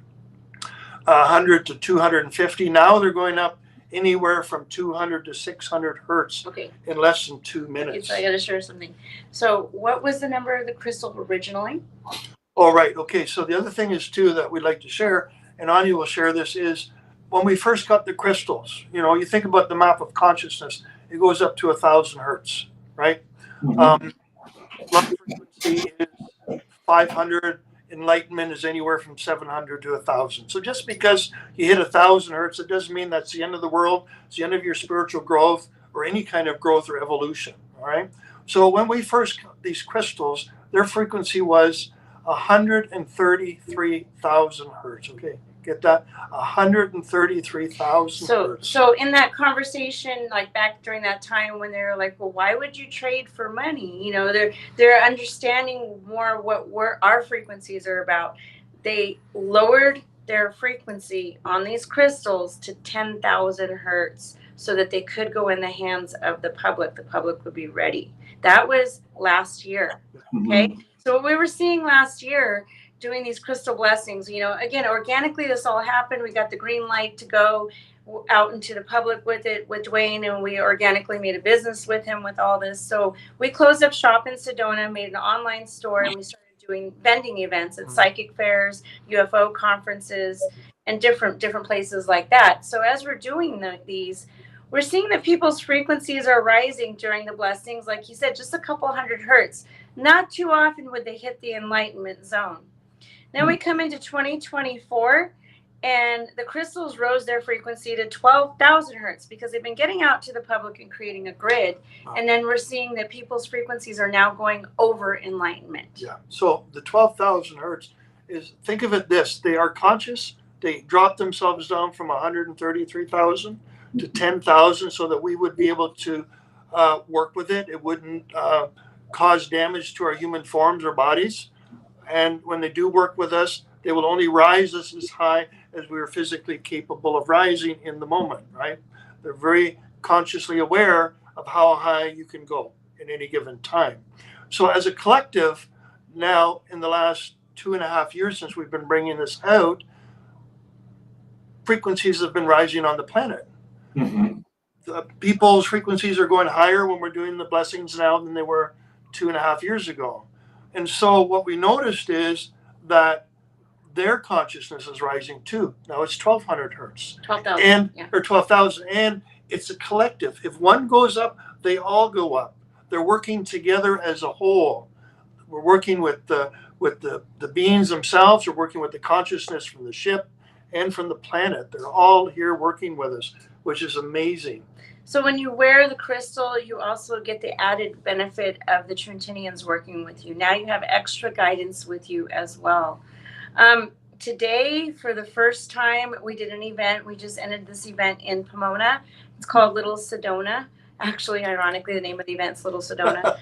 100 to 250. Now they're going up anywhere from 200 to 600 hertz in less than 2 minutes. Okay, so I got to share something. So what was the number of the crystal originally? All right. Okay. So the other thing is too that we'd like to share, and Anya will share this, is when we first got the crystals, you think about the map of consciousness, it goes up to 1,000 hertz, right? Love frequency is 500. Enlightenment is anywhere from 700 to 1,000. So just because you hit 1,000 hertz, it doesn't mean that's the end of the world. It's the end of your spiritual growth or any kind of growth or evolution. All right. So when we first got these crystals, their frequency was 133,000 hertz. Okay, get that? 133,000 hertz. So in that conversation, like back during that time when they were like, well, why would you trade for money? They're understanding more what our frequencies are about. They lowered their frequency on these crystals to 10,000 hertz so that they could go in the hands of the public. The public would be ready. That was last year. Okay. So what we were seeing last year doing these crystal blessings, again, organically this all happened. We got the green light to go out into the public with it, with Dwayne, and we organically made a business with him with all this. So we closed up shop in Sedona, made an online store, and we started doing vending events at psychic fairs, UFO conferences, and different places like that. So as we're doing these, we're seeing that people's frequencies are rising during the blessings. Like you said, just a couple hundred hertz. Not too often would they hit the enlightenment zone. Then we come into 2024, and the crystals rose their frequency to 12,000 hertz because they've been getting out to the public and creating a grid. And then we're seeing that people's frequencies are now going over enlightenment. Yeah. So the 12,000 hertz is, think of it this, they are conscious. They drop themselves down from 133,000 to 10,000 so that we would be able to work with it. It wouldn't cause damage to our human forms or bodies. And when they do work with us, they will only rise us as high as we are physically capable of rising in the moment, right? They're very consciously aware of how high you can go in any given time. So as a collective, now in the last 2.5 years since we've been bringing this out, frequencies have been rising on the planet. The people's frequencies are going higher when we're doing the blessings now than they were 2.5 years ago. And so what we noticed is that their consciousness is rising too. Now it's 1,200 hertz. 12,000. Or 12,000. And it's a collective. If one goes up, they all go up. They're working together as a whole. We're working with the beings themselves. We're working with the consciousness from the ship and from the planet. They're all here working with us, which is amazing. So when you wear the crystal, you also get the added benefit of the Trintinians working with you. Now you have extra guidance with you as well. Today, for the first time, we did an event. We just ended this event in Pomona. It's called Little Sedona. Actually, ironically, the name of the event is Little Sedona.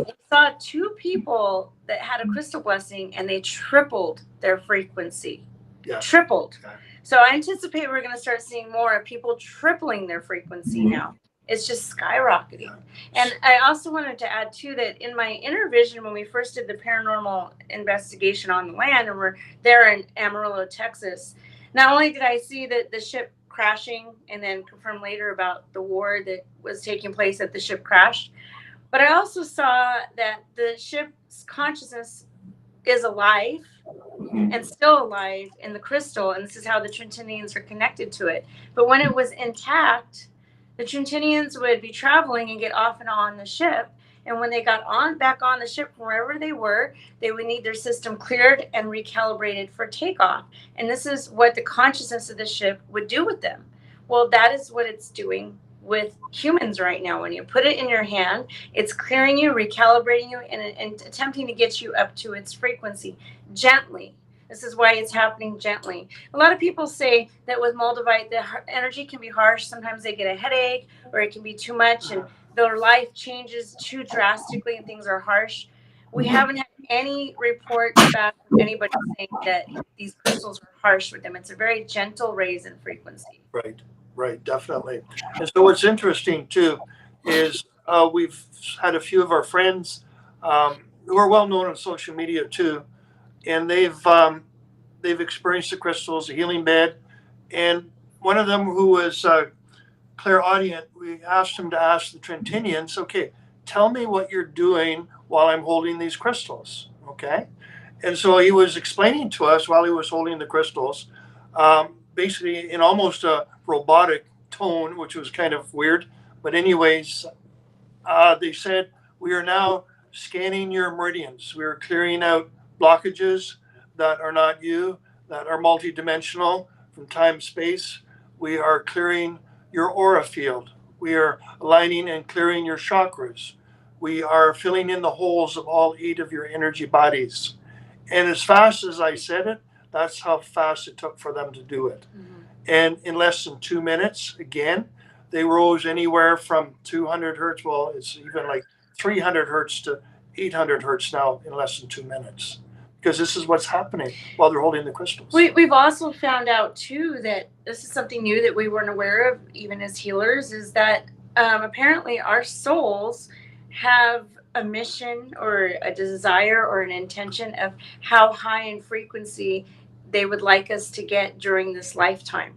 We saw 2 people that had a crystal blessing, and they tripled their frequency. Yeah. Tripled. Yeah. So I anticipate we're going to start seeing more of people tripling their frequency now. It's just skyrocketing. And I also wanted to add, too, that in my inner vision, when we first did the paranormal investigation on the land, and we're there in Amarillo, Texas, not only did I see that the ship crashing and then confirm later about the war that was taking place at the ship crashed, but I also saw that the ship's consciousness is alive and still alive in the crystal, and this is how the Trintinians are connected to it. But when it was intact, the Trintinians would be traveling and get off and on the ship, and when they got back on the ship from wherever they were, they would need their system cleared and recalibrated for takeoff. And this is what the consciousness of the ship would do with them. Well, that is what it's doing with humans right now. When you put it in your hand, it's clearing you, recalibrating you, and attempting to get you up to its frequency gently. This is why it's happening gently. A lot of people say that with Moldavite, the energy can be harsh. Sometimes they get a headache, or it can be too much, and their life changes too drastically, and things are harsh. We haven't had any reports back from anybody saying that these crystals are harsh with them. It's a very gentle raise in frequency. Right, definitely. And so what's interesting too is we've had a few of our friends who are well known on social media too, and they've experienced the crystals, the healing bed, and one of them who was clairaudient, we asked him to ask the Trintinians, okay, tell me what you're doing while I'm holding these crystals, okay? And so he was explaining to us while he was holding the crystals, basically in almost a robotic tone, which was kind of weird. But anyways, they said, we are now scanning your meridians. We are clearing out blockages that are not you, that are multidimensional from time, space. We are clearing your aura field. We are aligning and clearing your chakras. We are filling in the holes of all 8 of your energy bodies. And as fast as I said it, that's how fast it took for them to do it. Mm-hmm. And in less than 2 minutes, again, they rose anywhere from 200 hertz. Well, it's even like 300 hertz to 800 hertz now in less than 2 minutes. Because this is what's happening while they're holding the crystals. We've also found out too that this is something new that we weren't aware of, even as healers, is that apparently our souls have a mission or a desire or an intention of how high in frequency they would like us to get during this lifetime.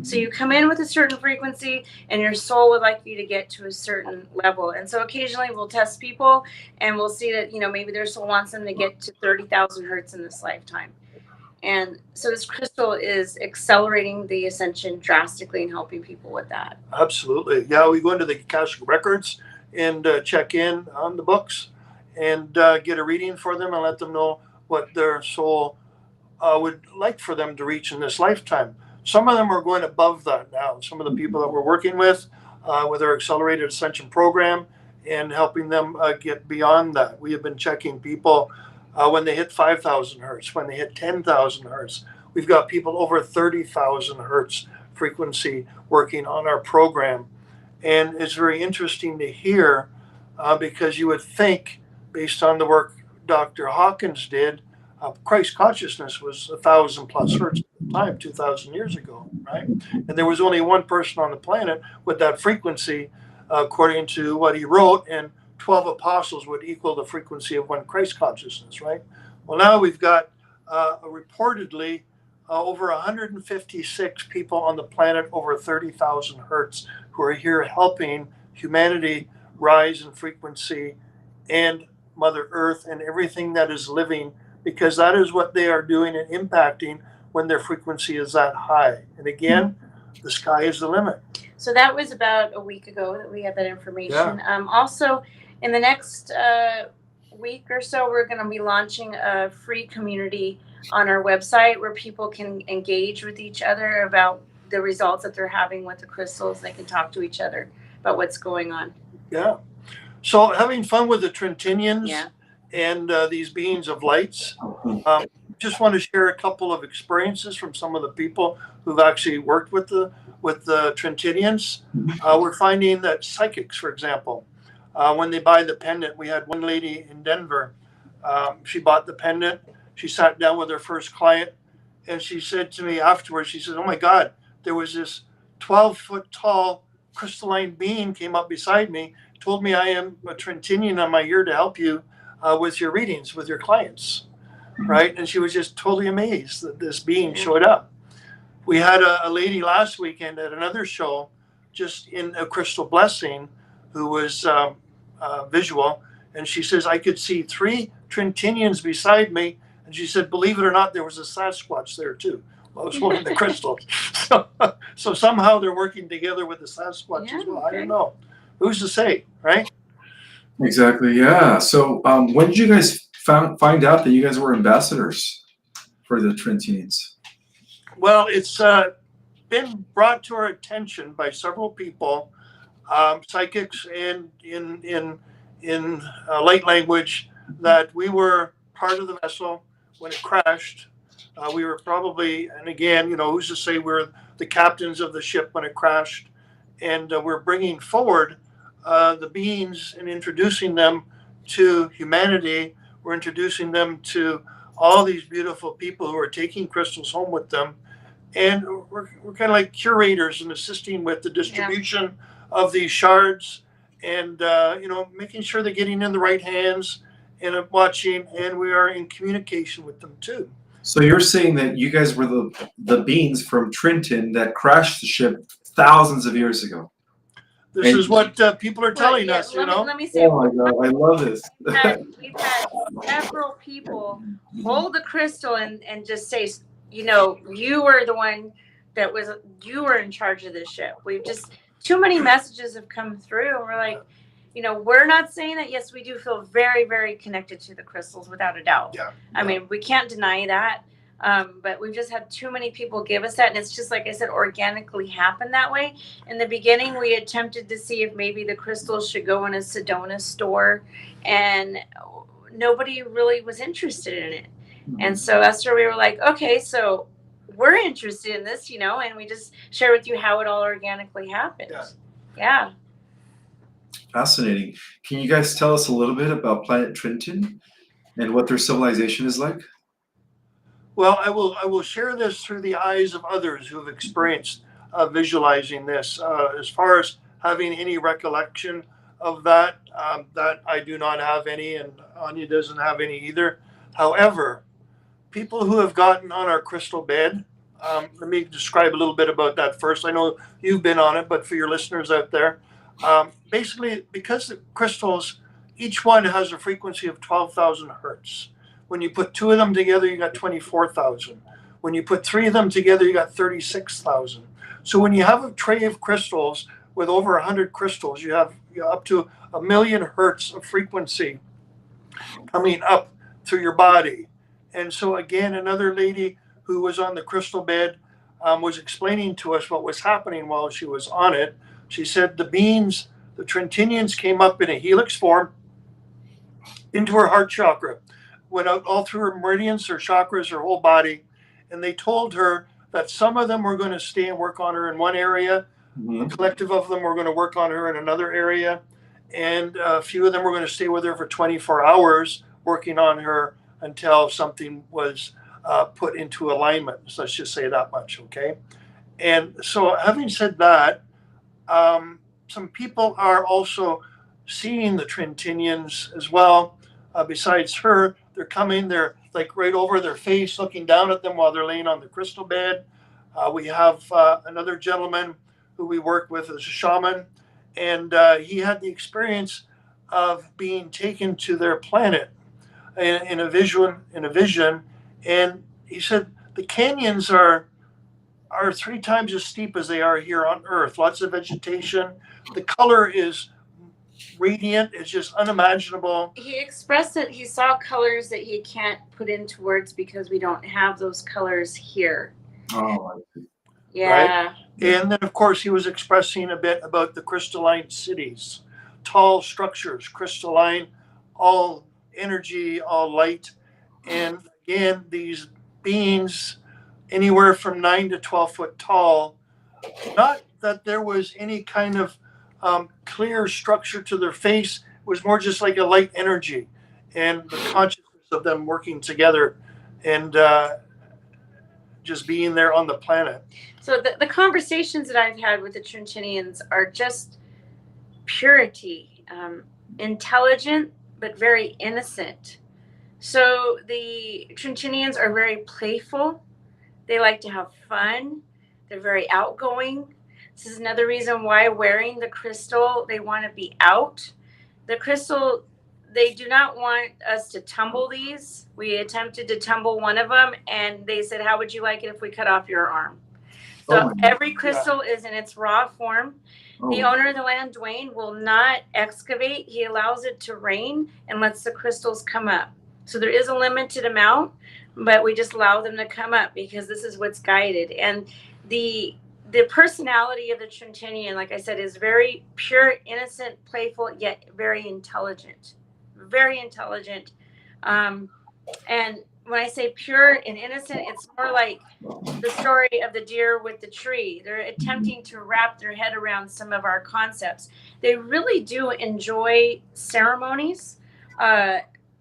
So you come in with a certain frequency and your soul would like you to get to a certain level. And so occasionally we'll test people and we'll see that, maybe their soul wants them to get to 30,000 hertz in this lifetime. And so this crystal is accelerating the ascension drastically and helping people with that. Absolutely. Yeah, we go into the Akashic records and check in on the books and get a reading for them and let them know what their soul would like for them to reach in this lifetime. Some of them are going above that now. Some of the people that we're working with our accelerated ascension program and helping them get beyond that. We have been checking people when they hit 5,000 hertz, when they hit 10,000 hertz. We've got people over 30,000 hertz frequency working on our program. And it's very interesting to hear because you would think, based on the work Dr. Hawkins did, Christ consciousness was 1,000 plus hertz at the time, 2,000 years ago, right? And there was only one person on the planet with that frequency, according to what he wrote, and 12 apostles would equal the frequency of one Christ consciousness, right? Well, now we've got reportedly over 156 people on the planet over 30,000 hertz who are here helping humanity rise in frequency and Mother Earth and everything that is living, because that is what they are doing and impacting when their frequency is that high. And again, the sky is the limit. So that was about a week ago that we had that information. Yeah. Also, in the next week or so, we're going to be launching a free community on our website where people can engage with each other about the results that they're having with the crystals. They can talk to each other about what's going on. Yeah. So having fun with the Trintinians and these beings of lights. Just want to share a couple of experiences from some of the people who've actually worked with the Trintinians. We're finding that psychics, for example, when they buy the pendant, we had one lady in Denver. She bought the pendant. She sat down with her first client, and she said to me afterwards, she said, "Oh my God, there was this 12-foot tall crystalline being came up beside me, told me I am a Trintinian, I'm here to help you with your readings, with your clients." Right? And she was just totally amazed that this being showed up. We had a lady last weekend at another show, just in a crystal blessing, who was visual. And she says, I could see 3 Trintinians beside me. And she said, believe it or not, there was a Sasquatch there too. Well, I was holding the crystals. So somehow they're working together with the Sasquatch as well. Okay. I don't know. Who's to say, right? Exactly. Yeah. So when did you guys find out that you guys were ambassadors for the Trintinians? Well, it's been brought to our attention by several people, psychics and in light language, that we were part of the vessel when it crashed. We were probably, and again, who's to say we're the captains of the ship when it crashed, and we're bringing forward the beings and introducing them to humanity. We're introducing them to all these beautiful people who are taking crystals home with them. And we're kind of like curators and assisting with the distribution of these shards and, making sure they're getting in the right hands and watching. And we are in communication with them too. So you're saying that you guys were the beings from Trintin that crashed the ship thousands of years ago. This is what people are telling us, Let me say, Oh my God, I love this. we've had several people hold the crystal and just say, you were the one you were in charge of this ship. We've just, too many messages have come through, and we're like, we're not saying that. Yes, we do feel very, very connected to the crystals, without a doubt. Yeah. I mean, we can't deny that. But we've just had too many people give us that. And it's just, like I said, organically happened that way. In the beginning, we attempted to see if maybe the crystals should go in a Sedona store, and nobody really was interested in it. And so that's where we were like, okay, so we're interested in this, and we just share with you how it all organically happened. Yeah. Fascinating. Can you guys tell us a little bit about planet Trintin and what their civilization is like? Well, I will share this through the eyes of others who have experienced visualizing this. As far as having any recollection of that I do not have any, and Anya doesn't have any either. However, people who have gotten on our crystal bed, let me describe a little bit about that first. I know you've been on it, but for your listeners out there, basically, because the crystals, each one has a frequency of 12,000 hertz. When you put two of them together, you got 24,000. When you put three of them together, you got 36,000. So when you have a tray of crystals with over 100 crystals, you have up to 1,000,000 hertz of frequency coming up through your body. And so again, another lady who was on the crystal bed was explaining to us what was happening while she was on it. She said the beings, the Trintinians, came up in a helix form into her heart chakra, went out all through her meridians, her chakras, her whole body, and they told her that some of them were going to stay and work on her in one area, a collective of them were going to work on her in another area, and a few of them were going to stay with her for 24 hours, working on her until something was put into alignment. So let's just say that much, okay? And so having said that, some people are also seeing the Trintinians as well. Besides her, they're coming, they're like right over their face, looking down at them while they're laying on the crystal bed. We have another gentleman who we work with as a shaman, and he had the experience of being taken to their planet in a vision, and he said the canyons are 3 times as steep as they are here on Earth. Lots of vegetation. The color is radiant. It's just unimaginable. He expressed that he saw colors that he can't put into words because we don't have those colors here. Oh, I see. Yeah. Right? And then, of course, he was expressing a bit about the crystalline cities, tall structures, crystalline, all energy, all light. And again, these beings, anywhere from 9 to 12 foot tall, not that there was any kind of clear structure to their face. It was more just like a light energy and the consciousness of them working together and just being there on the planet. So the conversations that I've had with the Trintinians are just purity, intelligent, but very innocent. So the Trintinians are very playful. They like to have fun. They're very outgoing. This is another reason why wearing the crystal, they want to be out. The crystal, they do not want us to tumble these. We attempted to tumble one of them, and they said, how would you like it if we cut off your arm? So every crystal is in its raw form. The owner of the land, Dwayne, will not excavate. He allows it to rain and lets the crystals come up. So there is a limited amount, but we just allow them to come up because this is what's guided. And the personality of the Trintinian, like I said, is very pure, innocent, playful, yet very intelligent. Very intelligent. And when I say pure and innocent, it's more like the story of the deer with the tree. They're attempting to wrap their head around some of our concepts. They really do enjoy ceremonies.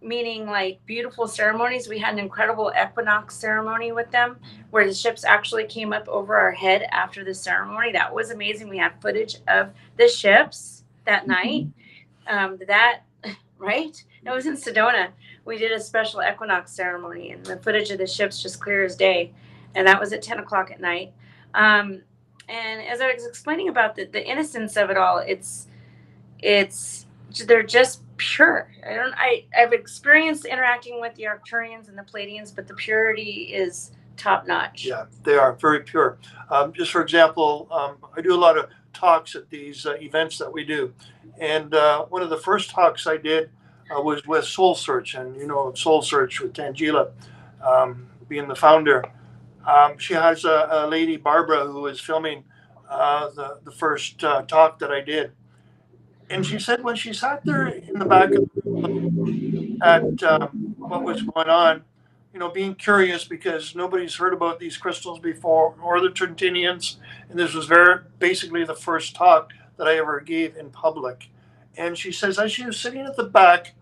meaning like beautiful ceremonies. We had an incredible equinox ceremony with them where the ships actually came up over our head after the ceremony. That was amazing. We have footage of the ships that night. That right? It was in Sedona. We did a special equinox ceremony, and the footage of the ships just clear as day. And that was at 10 o'clock at night. And as I was explaining about the innocence of it all, it's they're just pure. I've experienced interacting with the Arcturians and the Pleiadians, but the purity is top notch. Yeah, they are very pure. Just for example, I do a lot of talks at these events that we do. And one of the first talks I did was with Soul Search. And, you know, Soul Search with Tangela being the founder. She has a lady, Barbara, who is filming the first talk that I did. And she said when she sat there in the back of the room at what was going on, you know, being curious because nobody's heard about these crystals before, or the Trintinians. And this was basically the first talk that I ever gave in public. And she says, as she was sitting at the back,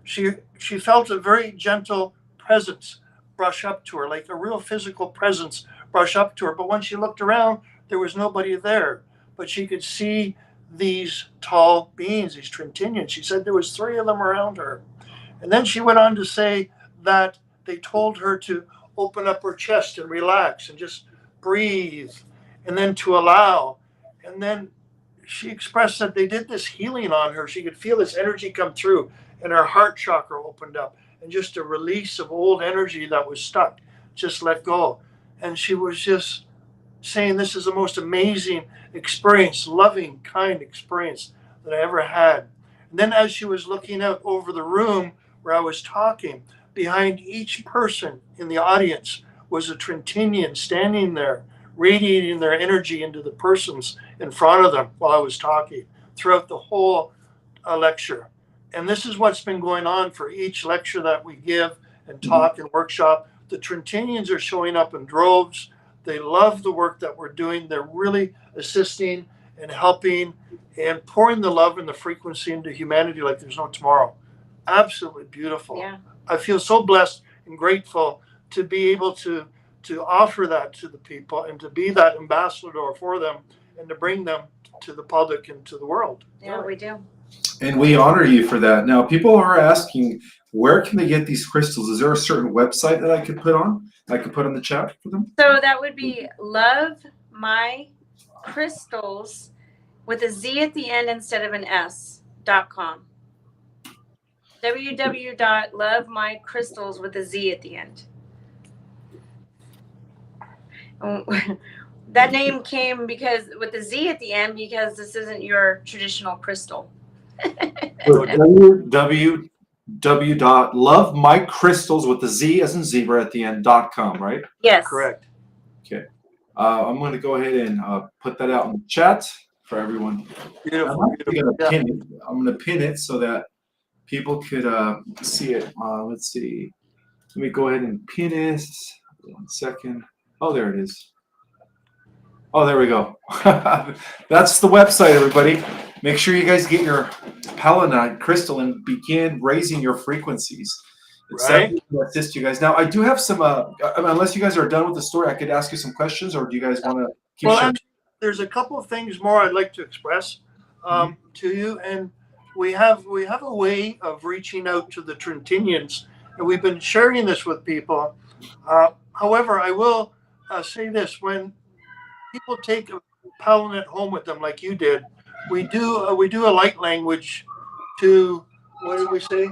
she felt a very gentle presence brush up to her, like a real physical presence brush up to her. But when she looked around, there was nobody there. But she could see these tall beings, these Trintinians. She said there was 3 of them around her. And then she went on to say that they told her to open up her chest and relax and just breathe, and then to allow. And then she expressed that they did this healing on her. She could feel this energy come through, and her heart chakra opened up, and just a release of old energy that was stuck just let go. And she was just saying, this is the most amazing experience, loving, kind experience that I ever had. And then as she was looking out over the room where I was talking, behind each person in the audience was a Trintinian standing there, radiating their energy into the persons in front of them while I was talking throughout the whole lecture. And this is what's been going on for each lecture that we give and talk and workshop. The Trintinians are showing up in droves. They love the work that we're doing. They're really assisting and helping and pouring the love and the frequency into humanity like there's no tomorrow. Absolutely beautiful. Yeah. I feel so blessed and grateful to be able to offer that to the people and to be that ambassador for them and to bring them to the public and to the world. Yeah, we do. And we honor you for that. Now, people are asking, where can they get these crystals? Is there a certain website that I could put on? I could put on the chat for them? So that would be Love My Crystals with a Z at the end instead of an S.com. www.lovemycrystals with a Z at the end. That name came because with the Z at the end because this isn't your traditional crystal. www.lovemycrystals with the Z as in zebra at the end.com, right? Yes. Correct. Okay. I'm going to go ahead and put that out in the chat for everyone. Beautiful. I'm going to pin it so that people could see it. Let's see. Let me go ahead and pin it. 1 second. Oh, there it is. Oh, there we go. That's the website, everybody. Make sure you guys get your Palonette crystal and begin raising your frequencies. It's Right. to assist you guys. Now, I do have some, unless you guys are done with the story, I could ask you some questions, or do you guys want to keep sharing? Actually, there's a couple of things more I'd like to express to you. And we have a way of reaching out to the Trintinians, and we've been sharing this with people. However, I will say this: when people take a Palonette home with them, like you did, we do a light language to, what did we say?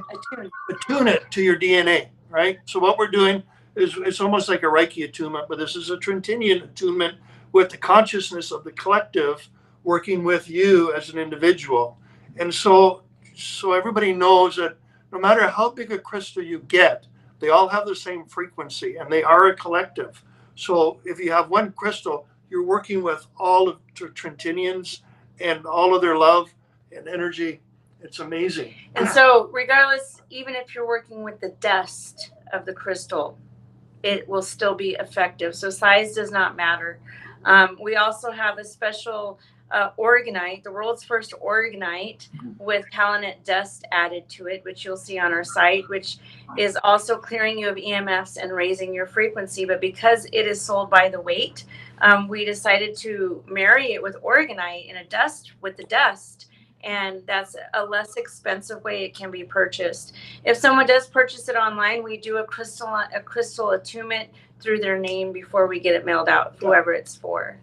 Attune it to your DNA, right? So what we're doing is it's almost like a Reiki attunement, but this is a Trintinian attunement with the consciousness of the collective working with you as an individual. And so everybody knows that no matter how big a crystal you get, they all have the same frequency and they are a collective. So if you have one crystal, you're working with all of the Trintinians and all of their love and energy. It's amazing. And so regardless, even if you're working with the dust of the crystal, it will still be effective. So size does not matter. We also have a special organite, the world's first organite with Palonette dust added to it, which you'll see on our site, which is also clearing you of EMFs and raising your frequency. But because it is sold by the weight, we decided to marry it with organite in a dust with the dust. And that's a less expensive way it can be purchased. If someone does purchase it online, we do a crystal attunement through their name before we get it mailed out, whoever it's for.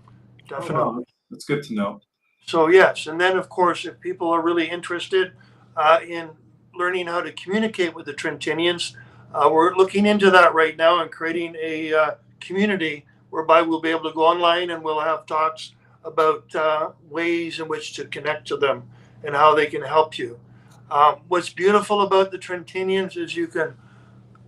Definitely. Oh, wow. That's good to know. So yes, and then of course, if people are really interested in learning how to communicate with the Trintinians, we're looking into that right now and creating a community whereby we'll be able to go online and we'll have talks about ways in which to connect to them and how they can help you. What's beautiful about the Trintinians is you can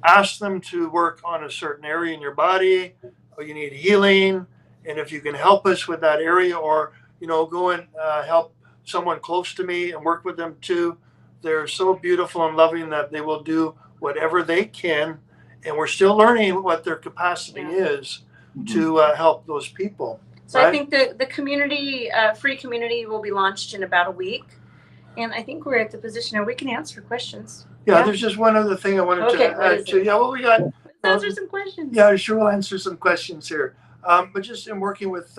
ask them to work on a certain area in your body, or you need healing, and if you can help us with that area, or go and help someone close to me and work with them too. They're so beautiful and loving that they will do whatever they can, and we're still learning what their capacity is to help those people. So right? I think the community, free community, will be launched in about a week, and I think we're at the position now we can answer questions. Yeah, there's just one other thing I wanted to add to. Yeah, well, we got. Let's answer some questions. Yeah, sure, we'll answer some questions here. But just in working with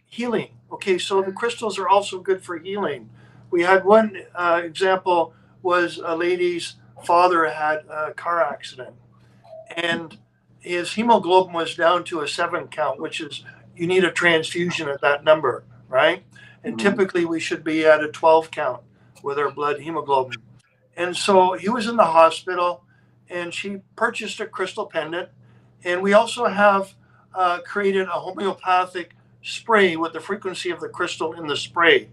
healing. Okay, so the crystals are also good for healing. We had one example was a lady's father had a car accident, and his hemoglobin was down to a 7 count, which is you need a transfusion at that number, right? And typically we should be at a 12 count with our blood hemoglobin. And so he was in the hospital, and she purchased a crystal pendant. And we also have created a homeopathic spray with the frequency of the crystal in the spray.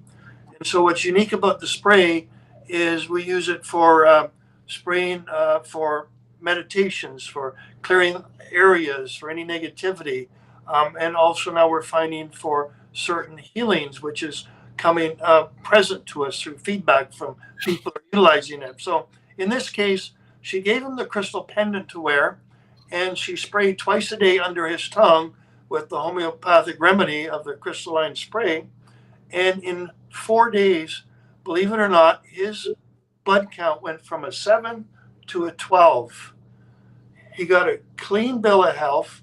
And so what's unique about the spray is we use it for spraying for meditations, for clearing areas, for any negativity. And also now we're finding for certain healings, which is coming present to us through feedback from people who are utilizing it. So in this case, she gave him the crystal pendant to wear, and she sprayed twice a day under his tongue with the homeopathic remedy of the crystalline spray. And in 4 days, believe it or not, his blood count went from a 7 to a 12. He got a clean bill of health.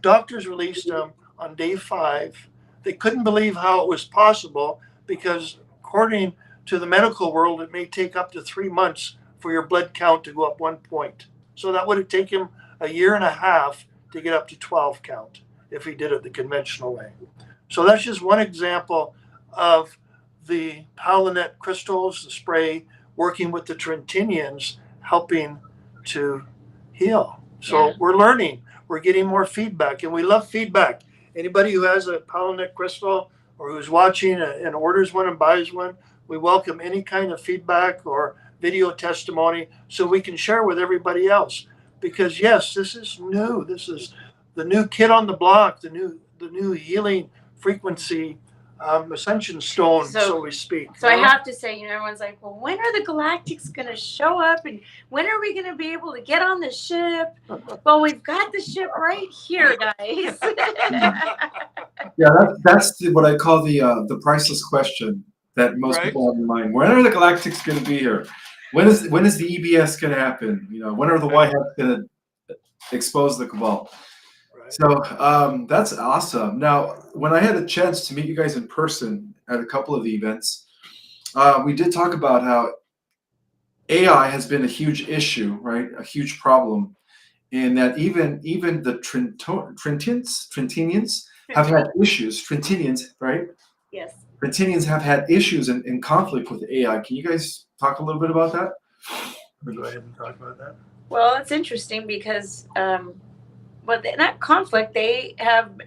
Doctors released him on day 5. They couldn't believe how it was possible because according to the medical world, it may take up to 3 months for your blood count to go up 1 point. So that would have taken him a year and a half to get up to 12 count if he did it the conventional way. So that's just one example of the Palonette crystals, the spray, working with the Trintinians, helping to heal. So we're learning, we're getting more feedback, and we love feedback. Anybody who has a Palonette crystal or who's watching and orders one and buys one, we welcome any kind of feedback or video testimony so we can share with everybody else. Because yes, this is new. This is the new kid on the block, the new healing frequency ascension stone, so we speak. So I have to say, everyone's like, well, when are the Galactics going to show up, and when are we going to be able to get on the ship? Well, we've got the ship right here, guys. Yeah, that's what I call the priceless question that most people have in mind. When are the Galactics going to be here? When is the EBS going to happen? When are the Whiteheads going to expose the Cabal? So that's awesome. Now, when I had a chance to meet you guys in person at a couple of the events, we did talk about how AI has been a huge issue, right? A huge problem, and that even the Trintinians have had issues. Trintinians, right? Yes. Trintinians have had issues in conflict with AI. Can you guys talk a little bit about that? Go ahead and talk about that. Well, it's interesting because but in that conflict, they have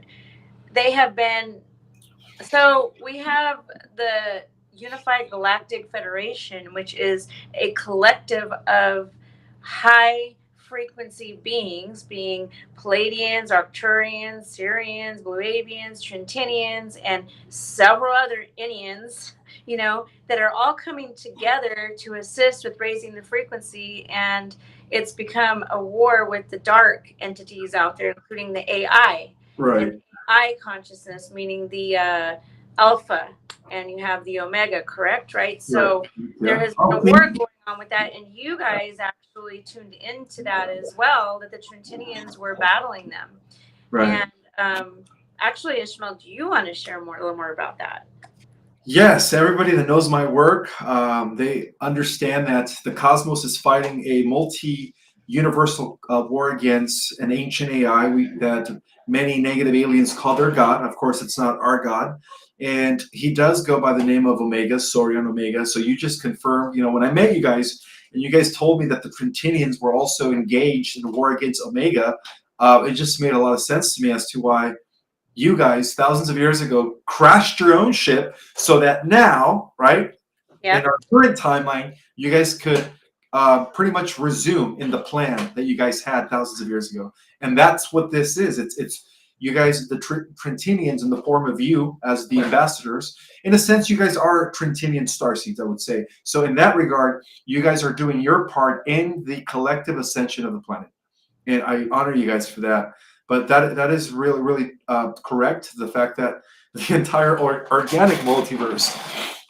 been. So we have the Unified Galactic Federation, which is a collective of high frequency beings, being Palladians, Arcturians, Syrians, Blue Avians, Trintinians, and several other Indians, that are all coming together to assist with raising the frequency. And it's become a war with the dark entities out there, including the AI. Right. I consciousness, meaning the alpha, and you have the omega, correct? Right. So there has been a war going on with that, and you guys actually tuned into that as well. That the Trintinians were battling them. Right. And actually, Ishmael, do you want to share a little more about that? Yes, everybody that knows my work, they understand that the cosmos is fighting a multi-universal war against an ancient AI that many negative aliens call their god. Of course, it's not our god. And he does go by the name of Omega, Sorion Omega. So you just confirmed, when I met you guys, and you guys told me that the Trintinians were also engaged in the war against Omega, it just made a lot of sense to me as to why you guys thousands of years ago crashed your own ship so that now, right, in our current timeline, you guys could pretty much resume in the plan that you guys had thousands of years ago. And that's what this is. It's you guys, the Trintinians, in the form of you as the ambassadors. In a sense, you guys are Trintinian starseeds, I would say. So in that regard, you guys are doing your part in the collective ascension of the planet. And I honor you guys for that. But that is really, really correct. The fact that the entire organic multiverse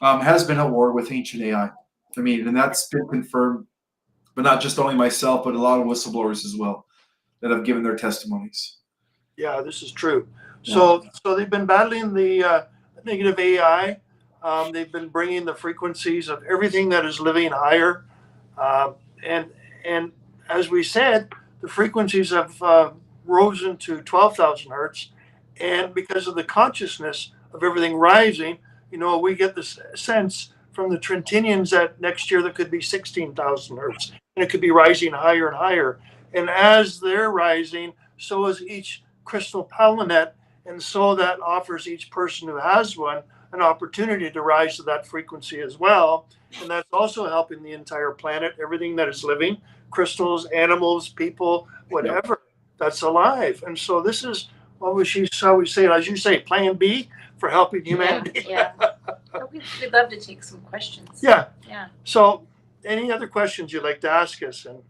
has been at war with ancient AI. I mean, and that's been confirmed, but not just only myself, but a lot of whistleblowers as well that have given their testimonies. Yeah, this is true. So they've been battling the negative AI. They've been bringing the frequencies of everything that is living higher. And as we said, the frequencies have risen to 12,000 hertz. And because of the consciousness of everything rising, we get this sense from the Trintinians that next year there could be 16,000 hertz. And it could be rising higher and higher. And as they're rising, so is each crystal Palonette. And so that offers each person who has one an opportunity to rise to that frequency as well. And that's also helping the entire planet, everything that is living, crystals, animals, people, whatever that's alive. And so this is what we say, as you say, plan B for helping humanity. Yeah. We'd love to take some questions. Yeah. Yeah. So any other questions you'd like to ask us? And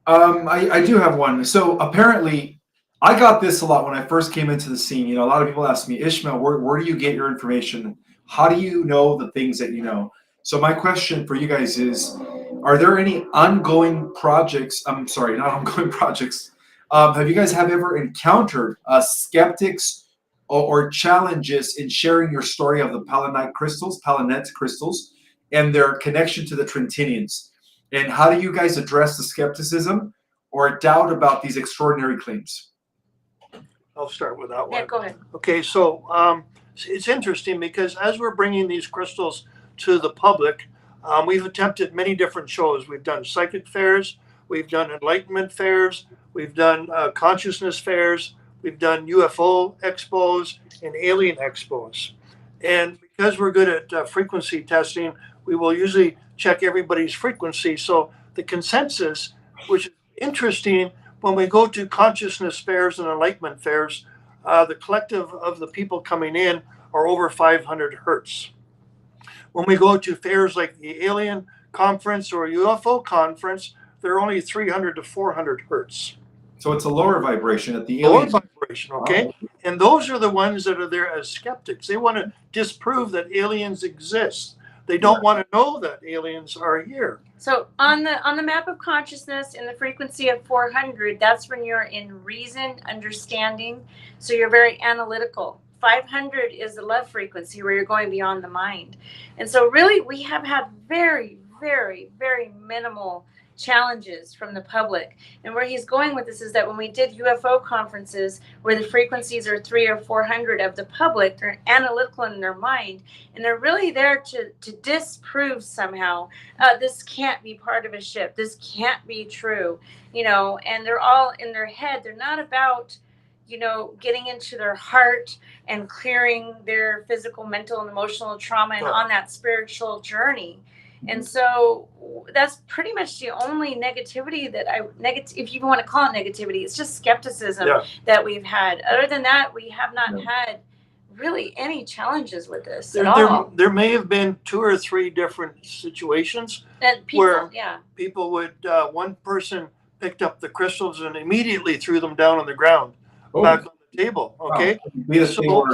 I do have one. So apparently, I got this a lot when I first came into the scene. A lot of people ask me, Ishmael, where do you get your information? How do you know the things that you know? So my question for you guys is, are there any ongoing projects? I'm sorry, not ongoing projects. Have you guys ever encountered skeptics or challenges in sharing your story of the Palonette crystals, and their connection to the Trintinians? And how do you guys address the skepticism or doubt about these extraordinary claims? I'll start with that one. Yeah, go ahead. Okay, so it's interesting because as we're bringing these crystals to the public, we've attempted many different shows. We've done psychic fairs, we've done enlightenment fairs, we've done consciousness fairs, we've done UFO expos and alien expos. And because we're good at frequency testing, we will usually check everybody's frequency. So the consensus, which is interesting, when we go to consciousness fairs and enlightenment fairs, the collective of the people coming in are over 500 hertz. When we go to fairs like the Alien Conference or UFO Conference, they're only 300 to 400 hertz. So it's a lower vibration at the Lower alien. vibration, okay? Oh. And those are the ones that are there as skeptics. They want to disprove that aliens exist. They don't want to know that aliens are here. So on the map of consciousness in the frequency of 400, that's when you're in reason, understanding. So you're very analytical. 500 is the love frequency where you're going beyond the mind. And so really we have had very, very, very minimal challenges from the public. And where he's going with this is that when we did UFO conferences where the frequencies are 300 or 400 of the public, they're analytical in their mind, and they're really there to disprove somehow this can't be part of a ship, this can't be true, and they're all in their head. They're not about getting into their heart and clearing their physical, mental, and emotional trauma and on that spiritual journey. And so that's pretty much the only negativity that if you want to call it negativity, it's just skepticism that we've had. Other than that, we have not had really any challenges with this at all. There may have been 2 or 3 different situations where people would, one person picked up the crystals and immediately threw them down on the ground back on the table. Okay. Wow.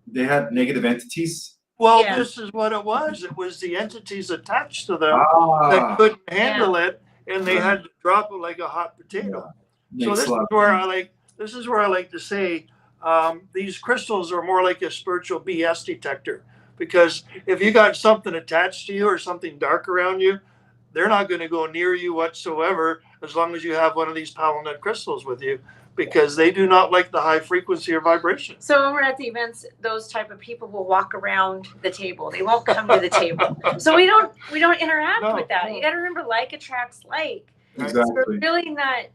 They had negative entities. Well, Yeah. this is what it was. It was the entities attached to them that Ah, couldn't handle it, and they Right. had to drop it like a hot potato. So makes this a is lot. where I like to say these crystals are more like a spiritual BS detector, because if you got something attached to you or something dark around you, they're not going to go near you whatsoever as long as you have one of these Palonette crystals with you, because they do not like the high frequency or vibration. So when we're at the events, those type of people will walk around the table. They won't come to the table. So we don't interact with that. You got to remember, like attracts like. Exactly. So we're really not.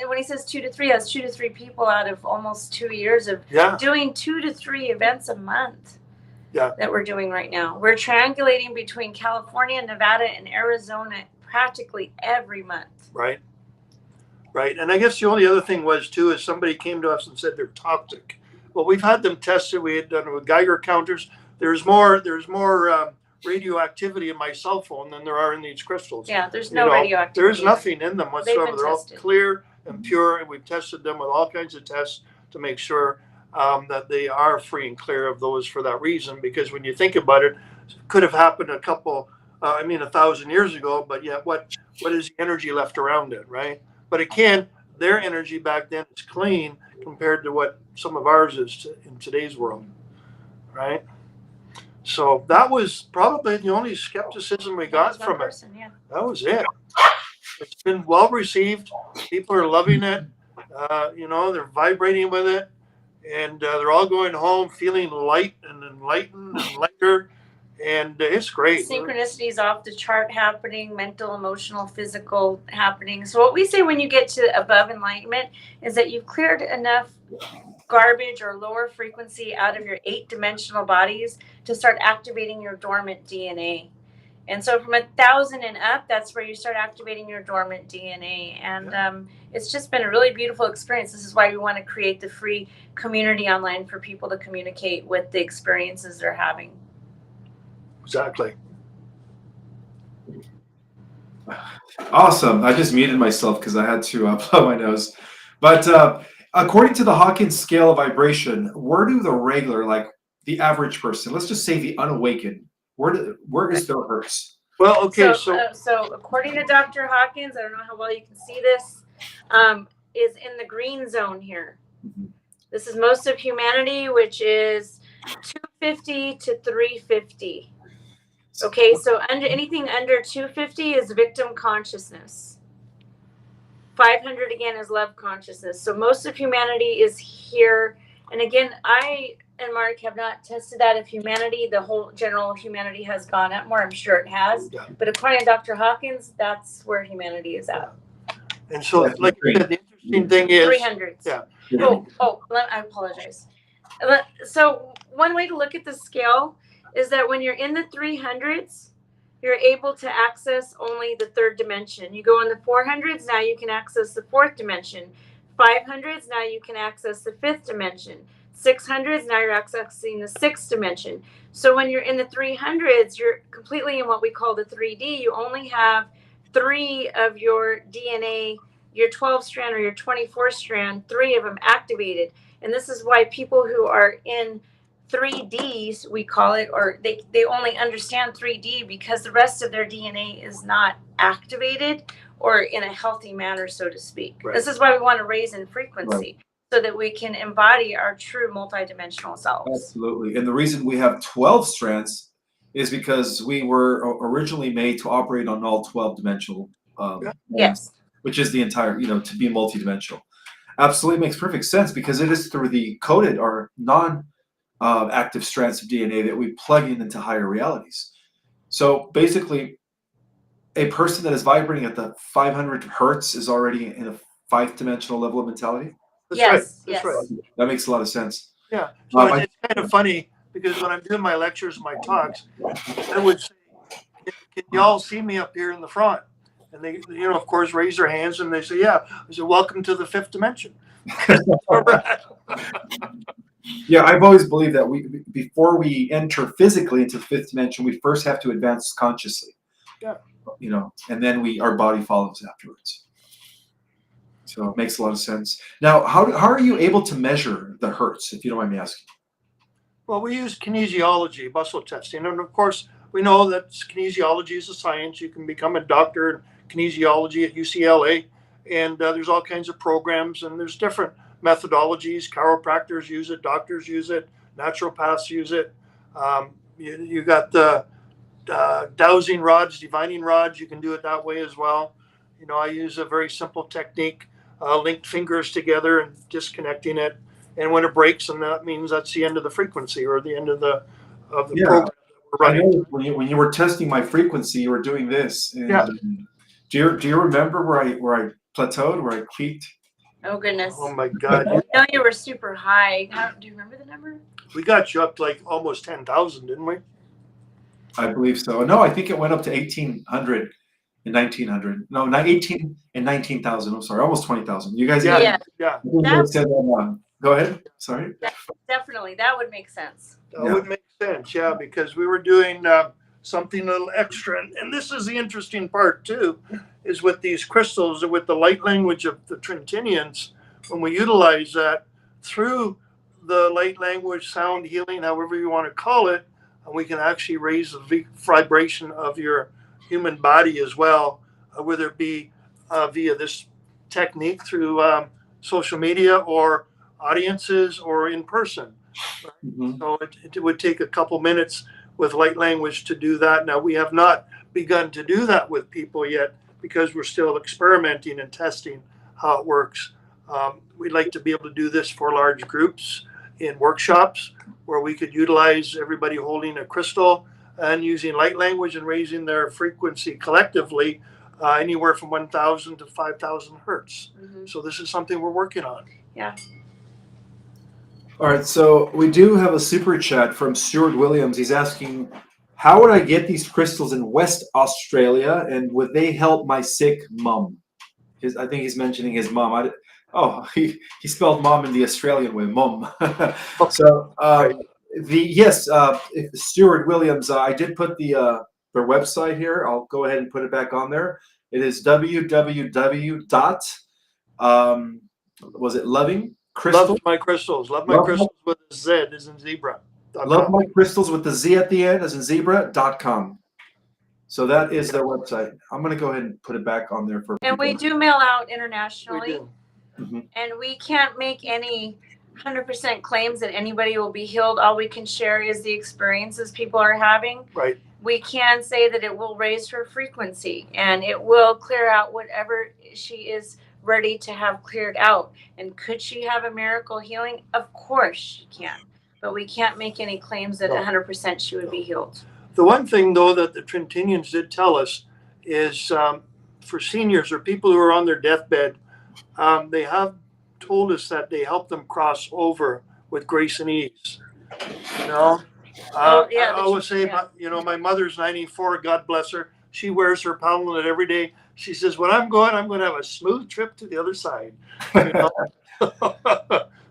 When he says 2 to 3, that's 2 to 3 people out of almost 2 years of doing 2 to 3 events a month. Yeah. That we're doing right now. We're triangulating between California, Nevada, and Arizona practically every month. Right. Right. And I guess the only other thing was too is somebody came to us and said they're toxic. Well, we've had them tested. We had done with Geiger counters. There's more radioactivity in my cell phone than there are in these crystals. Yeah, there's no radioactivity. There's nothing in them whatsoever. They're all tested. clear and pure, and we've tested them with all kinds of tests to make sure that they are free and clear of those for that reason. Because when you think about it, it could have happened 1,000 years ago, but yet what is the energy left around it, right? But again, their energy back then is clean compared to what some of ours is in today's world, right? So that was probably the only skepticism we got from it. Yeah. That was it. It's been well received. People are loving it. They're vibrating with it, and they're all going home feeling light and enlightened and lighter. And it's great. Synchronicities off the chart happening, mental, emotional, physical happening. So what we say when you get to above enlightenment is that you've cleared enough garbage or lower frequency out of your 8-dimensional bodies to start activating your dormant DNA. And so from 1,000 and up, that's where you start activating your dormant DNA. And it's just been a really beautiful experience. This is why we want to create the free community online for people to communicate with the experiences they're having. Exactly. Awesome. I just muted myself because I had to blow my nose. But according to the Hawkins scale of vibration, where do the regular, like the average person, let's just say the unawakened, where is their hertz? Well, okay, so according to Dr. Hawkins, I don't know how well you can see this, is in the green zone here. Mm-hmm. This is most of humanity, which is 250 to 350. Okay, so anything under 250 is victim consciousness. 500 again is love consciousness. So most of humanity is here. And again, I and Mark have not tested that. If humanity, the whole general humanity has gone up more, I'm sure it has. Yeah. But according to Dr. Hawkins, that's where humanity is at. And so, like you said, the interesting thing is 300s. Yeah. I apologize. So one way to look at the scale is that when you're in the 300s, you're able to access only the 3rd dimension. You go in the 400s, now you can access the 4th dimension. 500s, now you can access the 5th dimension. 600s, now you're accessing the 6th dimension. So when you're in the 300s, you're completely in what we call the 3D. You only have 3 of your DNA, your 12 strand or your 24 strand, 3 of them activated. And this is why people who are in 3Ds, we call it, or they only understand 3D because the rest of their DNA is not activated or in a healthy manner, so to speak. Right. This is why we want to raise in frequency so that we can embody our true multidimensional selves. Absolutely. And the reason we have 12 strands is because we were originally made to operate on all 12 dimensional yes, which is the entire, to be multidimensional. Absolutely makes perfect sense because it is through the coded or non-active strands of DNA that we plug into higher realities. So basically, a person that is vibrating at the 500 hertz is already in a 5th-dimensional level of mentality. That's right. That makes a lot of sense. Yeah. So it's kind of funny because when I'm doing my lectures and my talks, I would say, "Can y'all see me up here in the front?" And they, of course, raise their hands and they say, "Yeah." I say, "Welcome to the 5th dimension." Yeah, I've always believed that before we enter physically into the 5th dimension, we first have to advance consciously. Yeah. And then our body follows afterwards. So it makes a lot of sense. Now, how are you able to measure the hertz, if you don't mind me asking? Well, we use kinesiology, muscle testing. And of course, we know that kinesiology is a science. You can become a doctor in kinesiology at UCLA. And there's all kinds of programs, and there's different methodologies. Chiropractors use it, doctors use it, naturopaths use it. You got the dowsing rods, divining rods. You can do it that way as well. You know, I use a very simple technique, linked fingers together and disconnecting it. And when it breaks, and that means that's the end of the frequency or the end of the Yeah. program that we're I running. know when you were testing my frequency, you were doing this. And, Yeah. Do you remember where I plateaued, where I peaked? Oh goodness. Oh my God. I know you were super high. Do you remember the number? We got you up to like almost 10,000, didn't we? I believe so. No, I think it went up to 1,800 and 1,900. No, not 18 and 19,000. I'm sorry, almost 20,000. You guys, Yeah. Yeah. Yeah. you guys said that wrong. Go ahead. Sorry. Definitely, that would make sense. That Yeah. would make sense, yeah, because we were doing something a little extra. And this is the interesting part, too, is with these crystals, with the light language of the Trintinians, when we utilize that through the light language, sound healing, however you want to call it, and we can actually raise the vibration of your human body as well, whether it be via this technique through social media or audiences or in person. Mhm. So it would take a couple minutes with light language to do that. Now, we have not begun to do that with people yet because we're still experimenting and testing how it works. We'd like to be able to do this for large groups in workshops where we could utilize everybody holding a crystal and using light language and raising their frequency collectively anywhere from 1,000 to 5,000 hertz. Mhm. So this is something we're working on. Yeah. All right, so we do have a super chat from Stuart Williams. He's asking, how would I get these crystals in West Australia, and would they help my sick mum? I think he's mentioning his mom. He spelled mom in the Australian way, mum. So Stuart Williams. I did put their website here. I'll go ahead and put it back on there. It is www. Was it Loving Crystal? Love my crystals. Love my crystals with a Z as in zebra. Love my crystals with the Z at the end as in zebra.com. So that is their website. I'm going to go ahead and put it back on there for And people. we do mail out We internationally, do. Mhm. and we can't make any 100% claims that anybody will be healed. All we can share is the experiences people are having. Right. We can say that it will raise her frequency and it will clear out whatever she is ready to have cleared out. And could she have a miracle healing? Of course she can. But we can't make any claims that No. 100% she would be healed. The one thing, though, that the Trintinians did tell us is for seniors or people who are on their deathbed, they have told us that they help them cross over with grace and ease. You know, Yeah, I always say, yeah. my mother's 94. God bless her. She wears her Palonette every day. She says, "When I'm going to have a smooth trip to the other side." You know?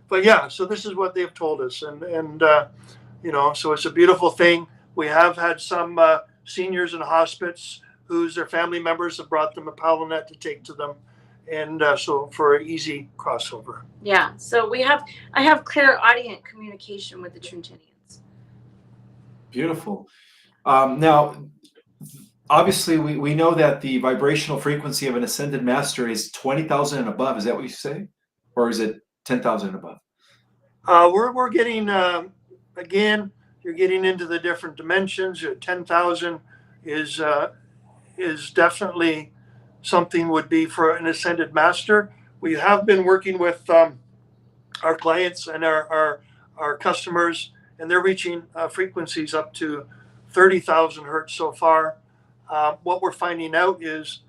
But yeah, so this is what they've told us, and so it's a beautiful thing. We have had some seniors in hospice whose their family members have brought them a Palonette to take to them, and so for an easy crossover. Yeah. So I have clear audience communication with the Trintinians. Beautiful. Now, obviously, we know that the vibrational frequency of an ascended master is 20,000 and above. Is that what you say? Or is it 10,000 and above? We're getting, again, you're getting into the different dimensions. 10,000 is definitely something would be for an ascended master. We have been working with our clients and our customers, and they're reaching frequencies up to 30,000 hertz so far. What we're finding out is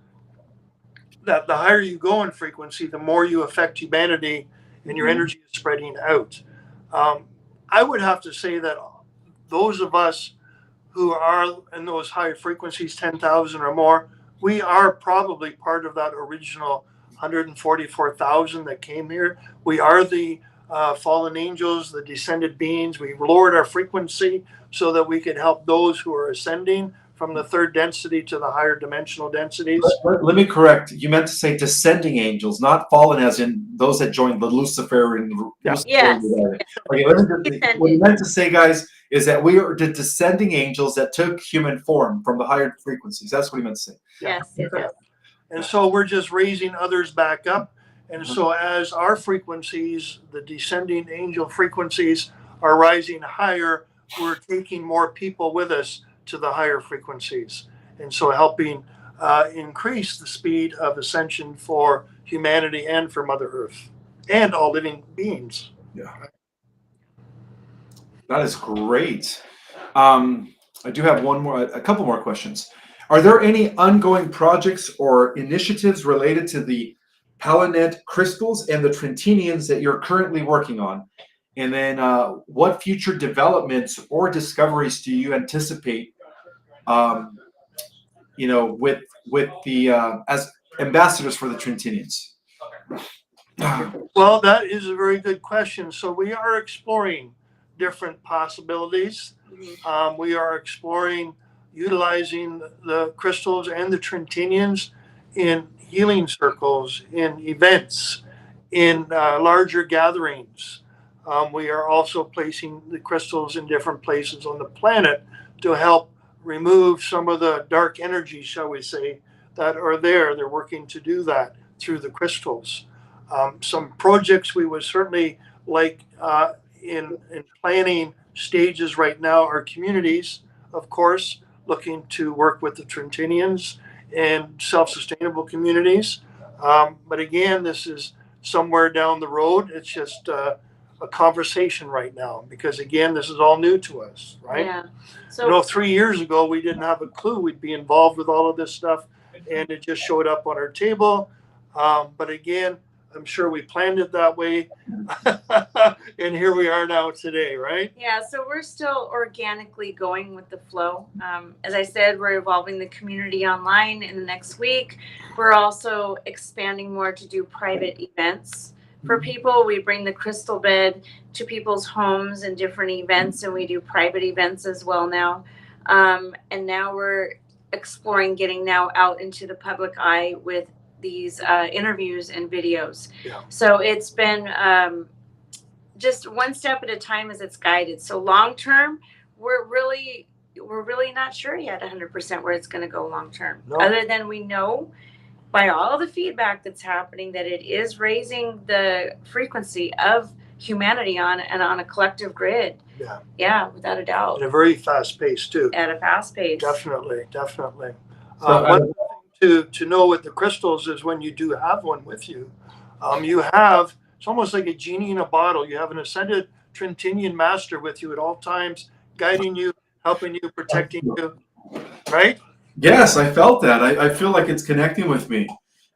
that the higher you go in frequency, the more you affect humanity and your energy is spreading out. I would have to say that those of us who are in those high frequencies, 10,000 or more, we are probably part of that original 144,000 that came here. We are the fallen angels, the descended beings. We lowered our frequency so that we could help those who are ascending from the third density to the higher dimensional densities. Let me correct. You meant to say descending angels, not fallen, as in those that joined the Luciferian. Yeah. Yes. Okay, what you meant to say, guys, is that we are the descending angels that took human form from the higher frequencies. That's what he meant to say. Yes. Yes. And so we're just raising others back up. And so as our frequencies, the descending angel frequencies, are rising higher, we're taking more people with us to the higher frequencies. And so helping increase the speed of ascension for humanity and for Mother Earth and all living beings. Yeah. That is great. I do have a couple more questions. Are there any ongoing projects or initiatives related to the Palonette crystals and the Trintinians that you're currently working on? And then what future developments or discoveries do you anticipate, with the as ambassadors for the Trintinians? Well, that is a very good question. So we are exploring different possibilities. We are exploring utilizing the crystals and the Trintinians in healing circles, in events, in larger gatherings. We are also placing the crystals in different places on the planet to help remove some of the dark energies, shall we say, that are there. They're working to do that through the crystals. Some projects we would certainly like in planning stages right now are communities, of course, looking to work with the Trintinians and self-sustainable communities. But again, this is somewhere down the road. It's just a conversation right now because, again, this is all new to us, right? Yeah. So 3 years ago, we didn't have a clue we'd be involved with all of this stuff, and it just showed up on our table. But again, I'm sure we planned it that way. And here we are now today, right? yeah, so we're still organically going with the flow. As I said, we're evolving the community online in the next week. We're also expanding more to do private events for people. We bring the crystal bed to people's homes and different events, and we do private events as well now. And now we're exploring getting now out into the public eye with these interviews and videos. Yeah. So it's been just one step at a time as it's guided. So long term, we're really not sure yet 100% where it's going to go long term. No. Other than we know by all the feedback that's happening that it is raising the frequency of humanity on a collective grid. Yeah. Yeah, without a doubt. At a very fast pace too. At a fast pace. Definitely. So, One thing to know with the crystals is when you do have one with you, it's almost like a genie in a bottle. You have an ascended Trintinian master with you at all times, guiding you, helping you, protecting you, right? Yes, I felt that. I feel like it's connecting with me.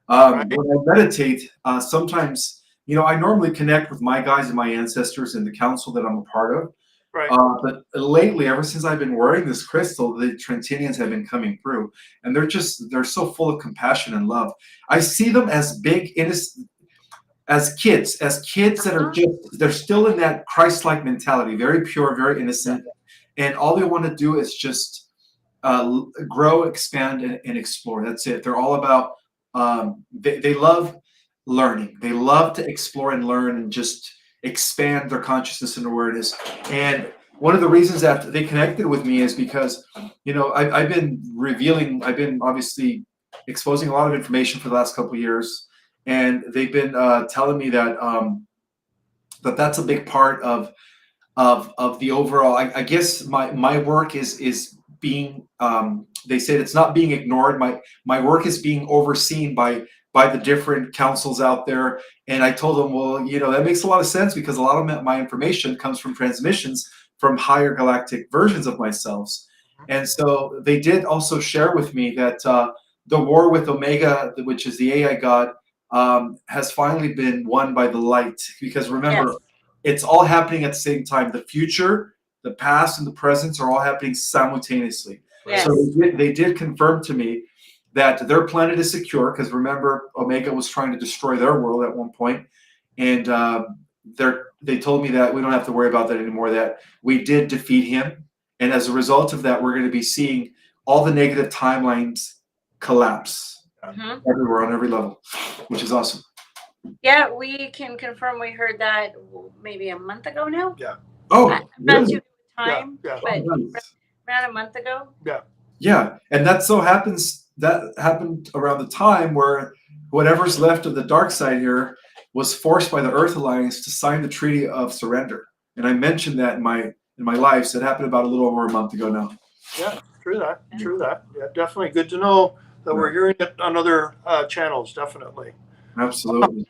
Right. When I meditate, sometimes, I normally connect with my guides and my ancestors in the council that I'm a part of. Right. But lately, ever since I've been wearing this crystal, the Trintinians have been coming through, and they're so full of compassion and love. I see them as big, innocent, as kids that are they're still in that Christ-like mentality, very pure, very innocent, and all they want to do is just grow, expand, and explore. That's it. They're all about. They love learning. They love to explore and learn and just expand their consciousness and awareness. And one of the reasons that they connected with me is because, I've been obviously exposing a lot of information for the last couple of years, and they've been telling me that that's a big part of the overall. I guess my work is being. They said it's not being ignored. My work is being overseen by the different councils out there. And I told them, well, that makes a lot of sense because a lot of my information comes from transmissions from higher galactic versions of myself. And so they did also share with me that the war with Omega, which is the AI god, has finally been won by the light. Because remember, it's all happening at the same time. The future, the past, and the present are all happening simultaneously. Yes. So they did confirm to me that their planet is secure, because remember, Omega was trying to destroy their world at one point, and they told me that we don't have to worry about that anymore, that we did defeat him, and as a result of that, we're going to be seeing all the negative timelines collapse Mhm. everywhere on every level, which is awesome. Yeah, we can confirm we heard that maybe a month ago now. Oh, I'm not really? too good with time, Yeah. but Nice. around a month ago. Yeah, and that happened around the time where whatever's left of the dark side here was forced by the Earth Alliance to sign the Treaty of Surrender. And I mentioned that in my life, so it happened about a little over a month ago now. Yeah, true that. Yeah, definitely good to know that we're hearing it on other channels, definitely. Absolutely.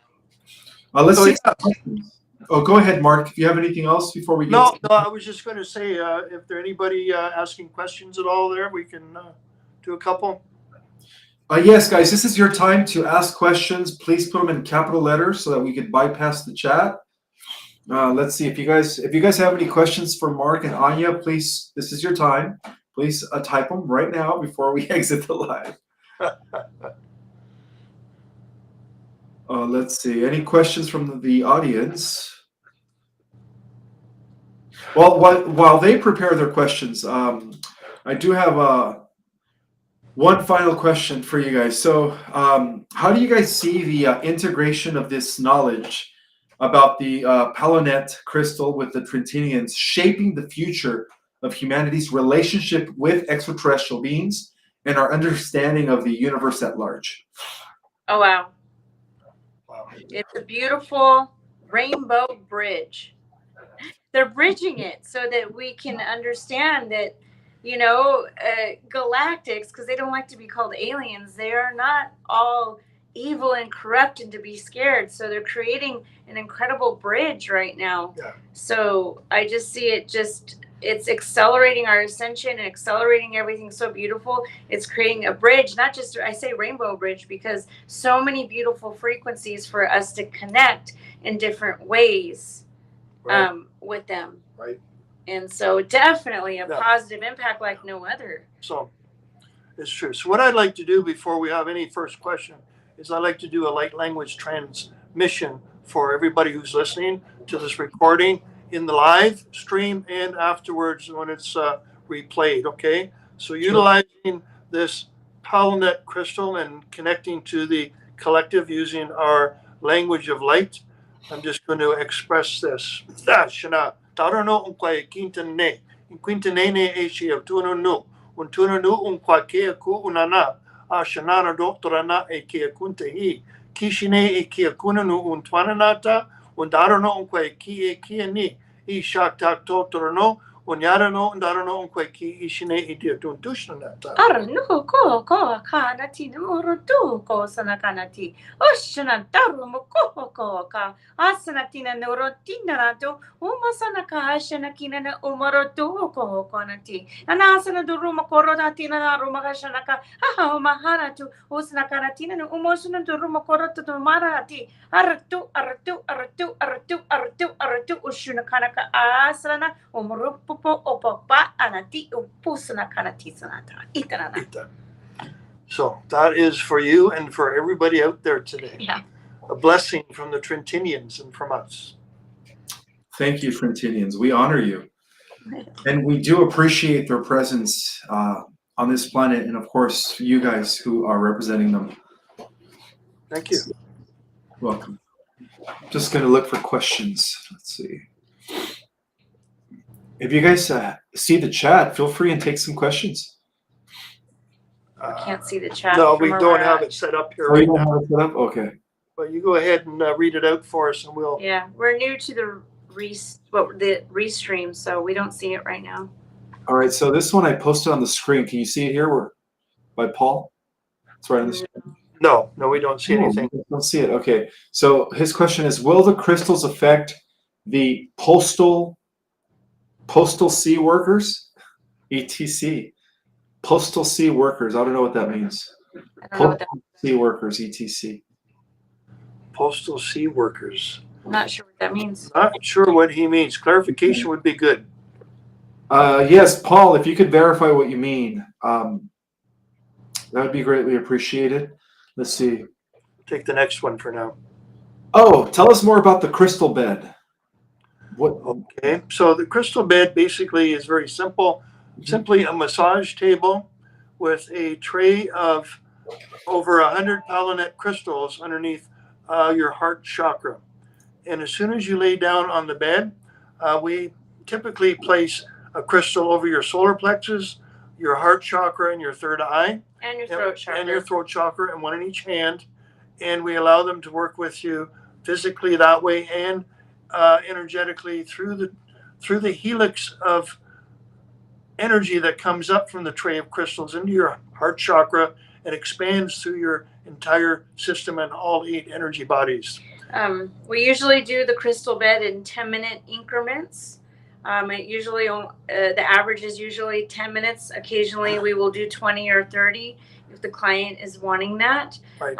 Let's So, see some questions. Oh, go ahead, Mark. If you have anything else before we get No, I was just going to say, if there anybody asking questions at all there, we can do a couple. Yes, guys, this is your time to ask questions. Please put them in capital letters so that we could bypass the chat. Let's see if you guys have any questions for Mark and Anya. Please, this is your time. Please type them right now before we exit the live. Let's see. Any questions from the audience? Well, while they prepare their questions, I do have one final question for you guys. So, how do you guys see the integration of this knowledge about the Palonette crystal with the Trintinians shaping the future of humanity's relationship with extraterrestrial beings and our understanding of the universe at large? Oh wow. Wow. It's a beautiful rainbow bridge. They're bridging it so that we can understand that, galactics, because they don't like to be called aliens, they are not all evil and corrupt and to be scared. So they're creating an incredible bridge right now. Yeah. So I just see it's accelerating our ascension and accelerating everything so beautiful. It's creating a bridge, not just, I say rainbow bridge, because so many beautiful frequencies for us to connect in different ways. Right. With them. Right. And so definitely a Yeah. positive impact like no other. So it's true. So what I'd like to do before we have any first question is I'd like to do a light language transmission for everybody who's listening to this recording in the live stream and afterwards when it's replayed. Okay. So utilizing this Palonette crystal and connecting to the collective using our language of light, I'm just going to express this. Shana, Tarano unquae quintane, in quintanene eshi of tunanu, un tunanu unquakea ku unana, a shanana doctorana e kia kuntahi, kishine e kia kunanu un twananata, un darano unquae kia ni, e shaktak doctorano, un yarano and darano unquae ki ishine e dia tuntushanata. Arno ko kanati nuro ko sanakanati. Oshana daru mo ko ka asanatina neurotina nato umasanaka shanakina na umarotu ko konati. Anasana duru makorodatina na rumakashanaka. Aha maharatu usnakanatina no umosuna duru makorotu marati. Aratu ushunakanaka asana umrupupo opapa anati upusanakanati sanata. So that is for you and for everybody out there today. Yeah. A blessing from the Trintinians and from us. Thank you, Trintinians. We honor you. And we do appreciate their presence on this planet, and of course, you guys who are representing them. Thank you. Welcome. Just going to look for questions. Let's see. If you guys see the chat, feel free and take some questions. I can't see the chat. No, from we where don't we're have at. it set up here Oh, you right don't now. have it set up? Okay. But you go ahead and read it out for us, and we'll. Yeah, we're new to the restream, so we don't see it right now. All right. So this one I posted on the screen. Can you see it here? By Paul? It's right on the screen. No, we don't see anything. I don't see it. Okay. So his question is: will the crystals affect the postal sea workers? ETC. Postal sea workers. I don't know what that means. I don't know what that Postal sea workers. ETC. Postal sea workers. I'm not sure what that means. Not sure what he means. Clarification would be good. Yes, Paul. If you could verify what you mean, that would be greatly appreciated. Let's see. Take the next one for now. Oh, tell us more about the crystal bed. What? Okay, so the crystal bed basically is very simple. Simply a massage table with a tray of over 100 Palonette crystals underneath your heart chakra. And as soon as you lay down on the bed, we typically place a crystal over your solar plexus, your heart chakra, and your third eye. And your throat chakra. And your throat chakra, and one in each hand. And we allow them to work with you physically that way and energetically through the helix of energy that comes up from the tray of crystals into your heart chakra and expands through your entire system and all 8 energy bodies. We usually do the crystal bed in 10-minute increments. The average is usually 10 minutes. Occasionally we will do 20 or 30 if the client is wanting that. Right.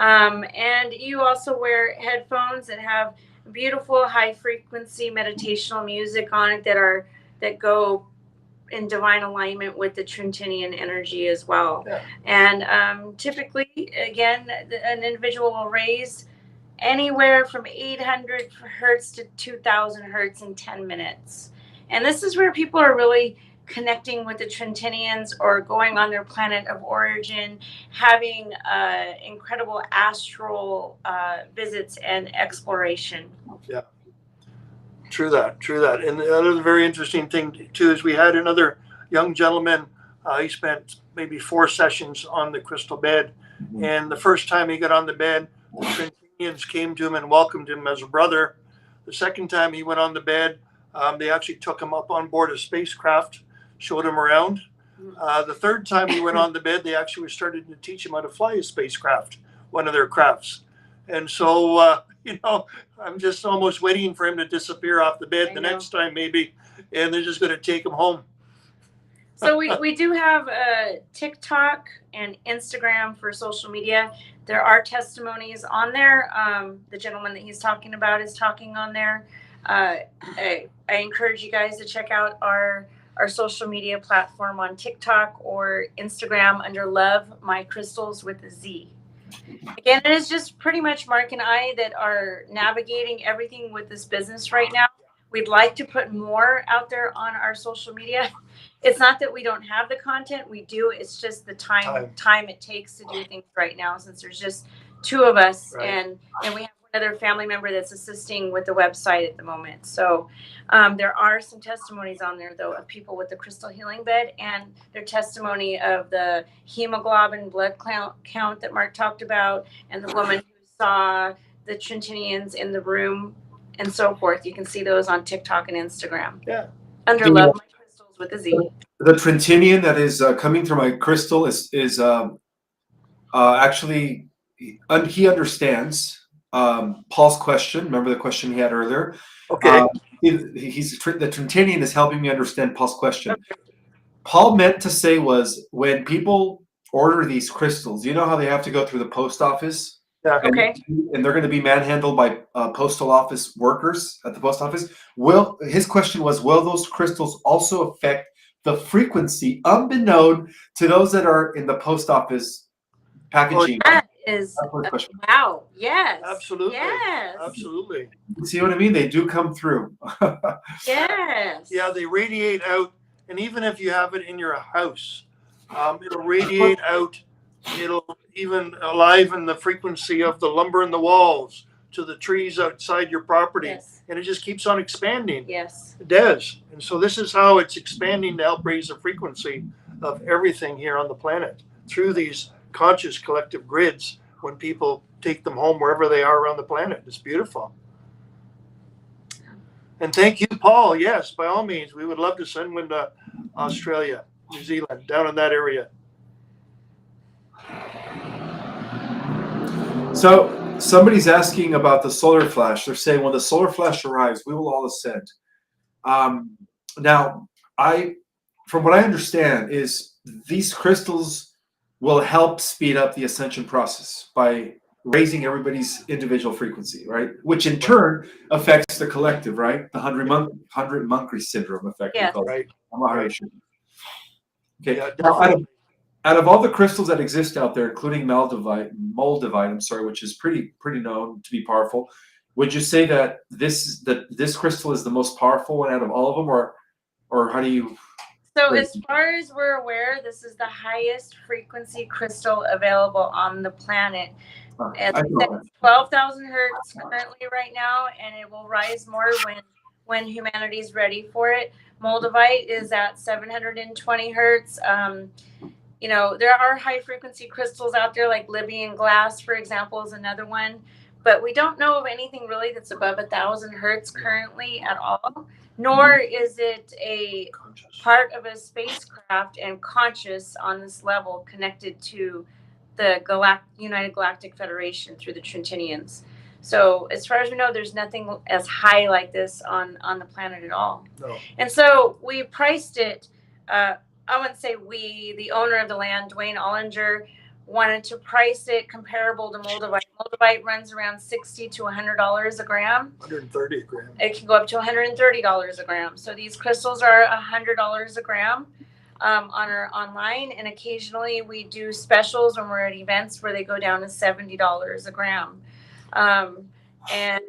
And you also wear headphones that have beautiful high frequency meditational music on it that go in divine alignment with the Trintinian energy as well. Yeah. And typically, again, an individual will raise anywhere from 800 hertz to 2000 hertz in 10 minutes. And this is where people are really connecting with the Trintinians or going on their planet of origin, having incredible astral visits and exploration. Yeah. True that. And the other very interesting thing too is we had another young gentleman. He spent maybe 4 sessions on the crystal bed, and the first time he got on the bed, the Trintinians came to him and welcomed him as a brother. The second time he went on the bed, they actually took him up on board a spacecraft, showed him around. The third time he went on the bed, they actually started to teach him how to fly a spacecraft, one of their crafts. And so, I'm just almost waiting for him to disappear off the bed the next time maybe, and they're just going to take him home. So we do have TikTok and Instagram for social media. There are testimonies on there. The gentleman that he's talking about is talking on there. I encourage you guys to check out our social media platform on TikTok or Instagram under Love My Crystals with a Z. Again, it is just pretty much Mark and I that are navigating everything with this business right now. We'd like to put more out there on our social media. It's not that we don't have the content, we do. It's just the time it takes to do things right now, since there's just 2 of us, right. and we have another family member that's assisting with the website at the moment. So there are some testimonies on there though of people with the crystal healing bed, and their testimony of the hemoglobin blood count that Mark talked about, and the woman who saw the Trintinians in the room and so forth. You can see those on TikTok and Instagram. Yeah. Under Love My Crystals with a Z. The Trintinian that is coming through my crystal is actually, he understands Paul's question. Remember the question he had earlier? Okay. The Trintinian is helping me understand Paul's question. Okay. Paul meant to say was, when people order these crystals, you know how they have to go through the post office? Yeah. Okay. And they're going to be manhandled by postal office workers at the post office. His question was, will those crystals also affect the frequency unbeknown to those that are in the post office packaging? That is wow. Yes. Absolutely. Yes. Absolutely. See what I mean? They do come through. Yes. Yeah, they radiate out, and even if you have it in your house, it'll radiate out. It'll even enliven the frequency of the lumber in the walls to the trees outside your property. Yes. And it just keeps on expanding. Yes. It does. And so this is how it's expanding to help raise the frequency of everything here on the planet through these conscious collective grids when people take them home wherever they are around the planet. It's beautiful. And thank you, Paul. Yes, by all means, we would love to send one to Australia, New Zealand, down in that area. So somebody's asking about the solar flash. They're saying, when the solar flash arrives, we will all ascend. Now, from what I understand, is these crystals will help speed up the ascension process by raising everybody's individual frequency, right? Which in turn affects the collective, right? The 100 monkey syndrome effect. Yeah. Right. Okay. Yeah, now, out of all the crystals that exist out there, including moldavite, which is pretty known to be powerful, would you say that this crystal is the most powerful one out of all of them, or how do you? So as far as we're aware, this is the highest frequency crystal available on the planet. And I know. it's 12,000 hertz currently right now, and it will rise more when humanity's ready for it. Moldavite is at 720 hertz. You know, there are high frequency crystals out there, like Libyan glass, for example, is another one. But we don't know of anything really that's above 1,000 hertz currently at all. Nor is it a part of a spacecraft and conscious on this level connected to the United Galactic Federation through the Trintinians. So as far as we know, there's nothing as high like this on the planet at all. No. And so we priced it. I wouldn't say we, the owner of the land, Dwayne Ollinger, wanted to price it comparable to Moldavite. Moldavite runs around $60 to $100 a gram. 130 a gram. It can go up to $130 a gram. So these crystals are $100 a gram on our online, and occasionally we do specials when we're at events where they go down to $70 a gram. And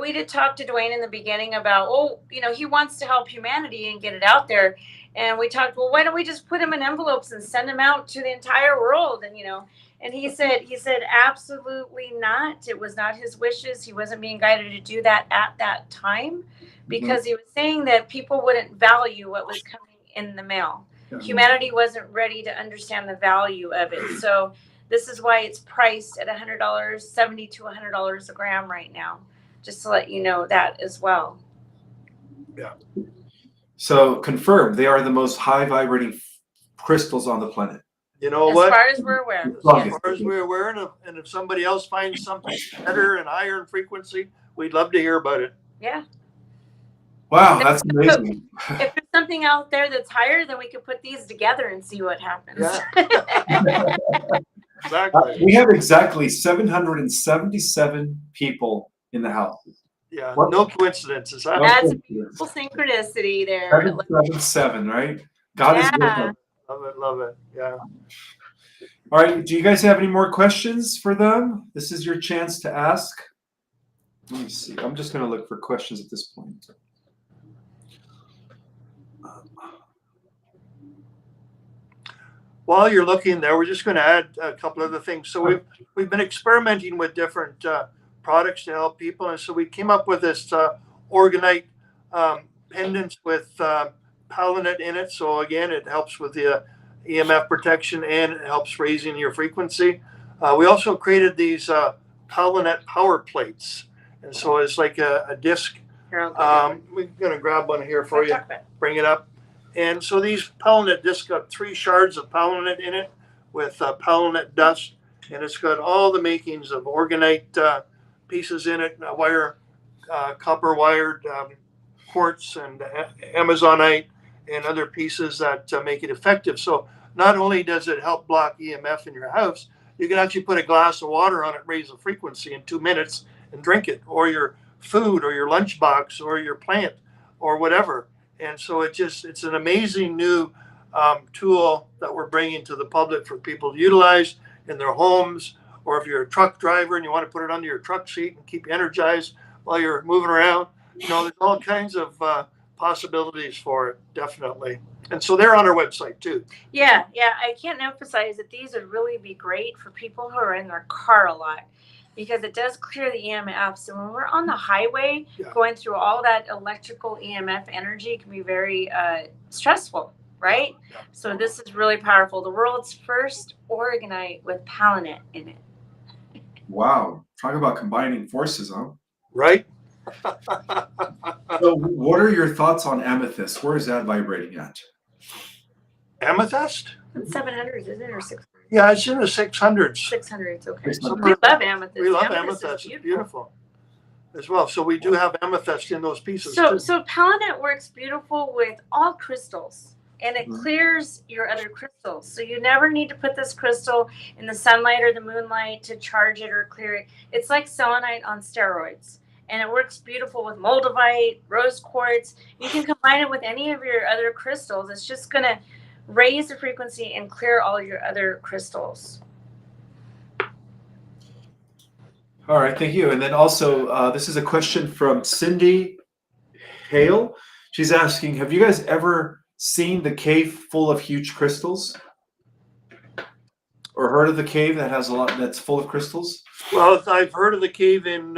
we did talk to Dwayne in the beginning about, you know, he wants to help humanity and get it out there. And we talked, well, why don't we just put them in envelopes and send them out to the entire world? And, you know, and he said, absolutely not. It was not his wishes. He wasn't being guided to do that at that time, because he was saying that people wouldn't value what was coming in the mail. Humanity wasn't ready to understand the value of it. So this is why it's priced at $100, $70 to $100 a gram right now, just to let you know that as well. Yeah. So confirmed, they are the most high vibrating crystals on the planet. You know As what? far as we're aware. As Yes. far as we're aware, and if somebody else finds something better and higher in frequency, we'd love to hear about it. Yeah. Wow, that's amazing. If there's something out there that's higher, then we could put these together and see what happens. Yeah. Exactly. We have exactly 777 people in the house. Yeah. What? No coincidences. Huh? That's a beautiful synchronicity there. 777, right? God is Yeah. good. Love it. Love it. Yeah. All right. Do you guys have any more questions for them? This is your chance to ask. Let me see. I'm just going to look for questions at this point. While you're looking there, we're just going to add a couple other things. So we've been experimenting with different products to help people, and so we came up with this orgonite pendants with Palonette in it. So again, it helps with the EMF protection and it helps raising your frequency. We also created these Palonette power plates, and so it's like a disc. We're going to grab one here for you. Bring it up. And so these Palonette discs got 3 shards of Palonette in it with Palonette dust, and it's got all the makings of orgonite pieces in it, copper wired quartz and amazonite and other pieces that make it effective. So not only does it help block EMF in your house, you can actually put a glass of water on it, raise the frequency in 2 minutes and drink it, or your food or your lunchbox or your plant or whatever. And so it's an amazing new tool that we're bringing to the public for people to utilize in their homes, or if you're a truck driver and you want to put it under your truck seat and keep you energized while you're moving around. You know, there's all kinds of possibilities for it, definitely. And so they're on our website too. Yeah. I can't emphasize that these would really be great for people who are in their car a lot, because it does clear the EMF. So when we're on the highway, going through all that electrical EMF energy can be very stressful, right? Yeah. So this is really powerful. The world's first orgonite with Palonette in it. Wow. Talk about combining forces, huh? Right. So what are your thoughts on amethyst? Where is that vibrating at? Amethyst? It's 700s, isn't it, or 600s? Yeah, it's in the 600s. 600s, okay. 600. We love amethyst. We love amethyst. It's beautiful as well. So we do have amethyst in those pieces So too. So Palonette works beautiful with all crystals, and it clears your other crystals. So you never need to put this crystal in the sunlight or the moonlight to charge it or clear it. It's like selenite on steroids. And it works beautiful with moldavite, rose quartz. You can combine it with any of your other crystals. It's just going to raise the frequency and clear all your other crystals. All right, thank you. And then also, this is a question from Cindy Hale. She's asking, have you guys ever seen the cave full of huge crystals? Or heard of the cave that has a lot that's full of crystals? Well, I've heard of the cave in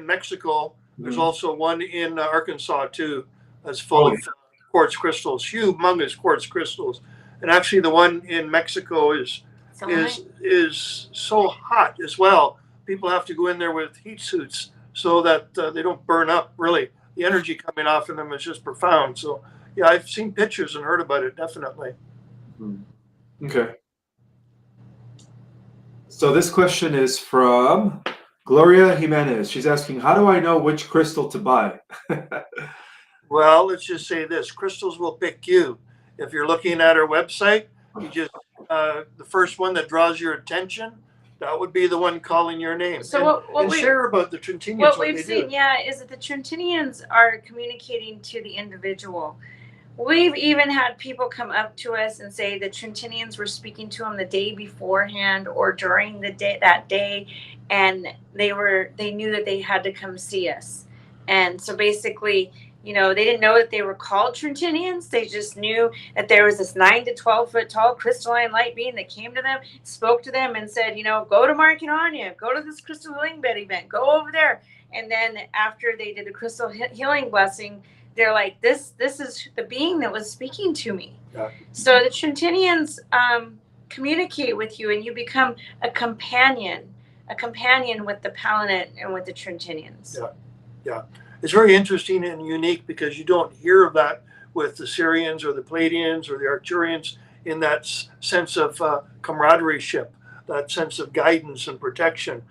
Mexico. There's Mhm. also one in Arkansas too, that's full Oh, of quartz crystals, humongous quartz crystals. And actually, the one in Mexico is so hot as well. People have to go in there with heat suits so that they don't burn up. Really, the energy coming off of them is just profound. So, yeah, I've seen pictures and heard about it. Definitely. Okay. So this question is from Gloria Jimenez. She's asking, how do I know which crystal to buy? Well, let's just say this: crystals will pick you. If you're looking at our website, you just the first one that draws your attention, that would be the one calling your name. So and share about the Trintinians. What we've seen, is that the Trintinians are communicating to the individual. We've even had people come up to us and say the Trintinians were speaking to them the day beforehand or during the day that day, and they knew that they had to come see us. And so basically, they didn't know that they were called Trintinians. They just knew that there was this 9 to 12 foot tall crystalline light being that came to them, spoke to them, and said, go to Market-Anya, go to this crystal healing bed event, go over there. And then after they did the crystal healing blessing, they're like, this is the being that was speaking to me. Yeah. So the Trintinians communicate with you, and you become a companion with the Palonette and with the Trintinians. Yeah. It's very interesting and unique because you don't hear of that with the Syrians or the Palladians or the Arcturians in that sense of camaraderie ship, that sense of guidance and protection,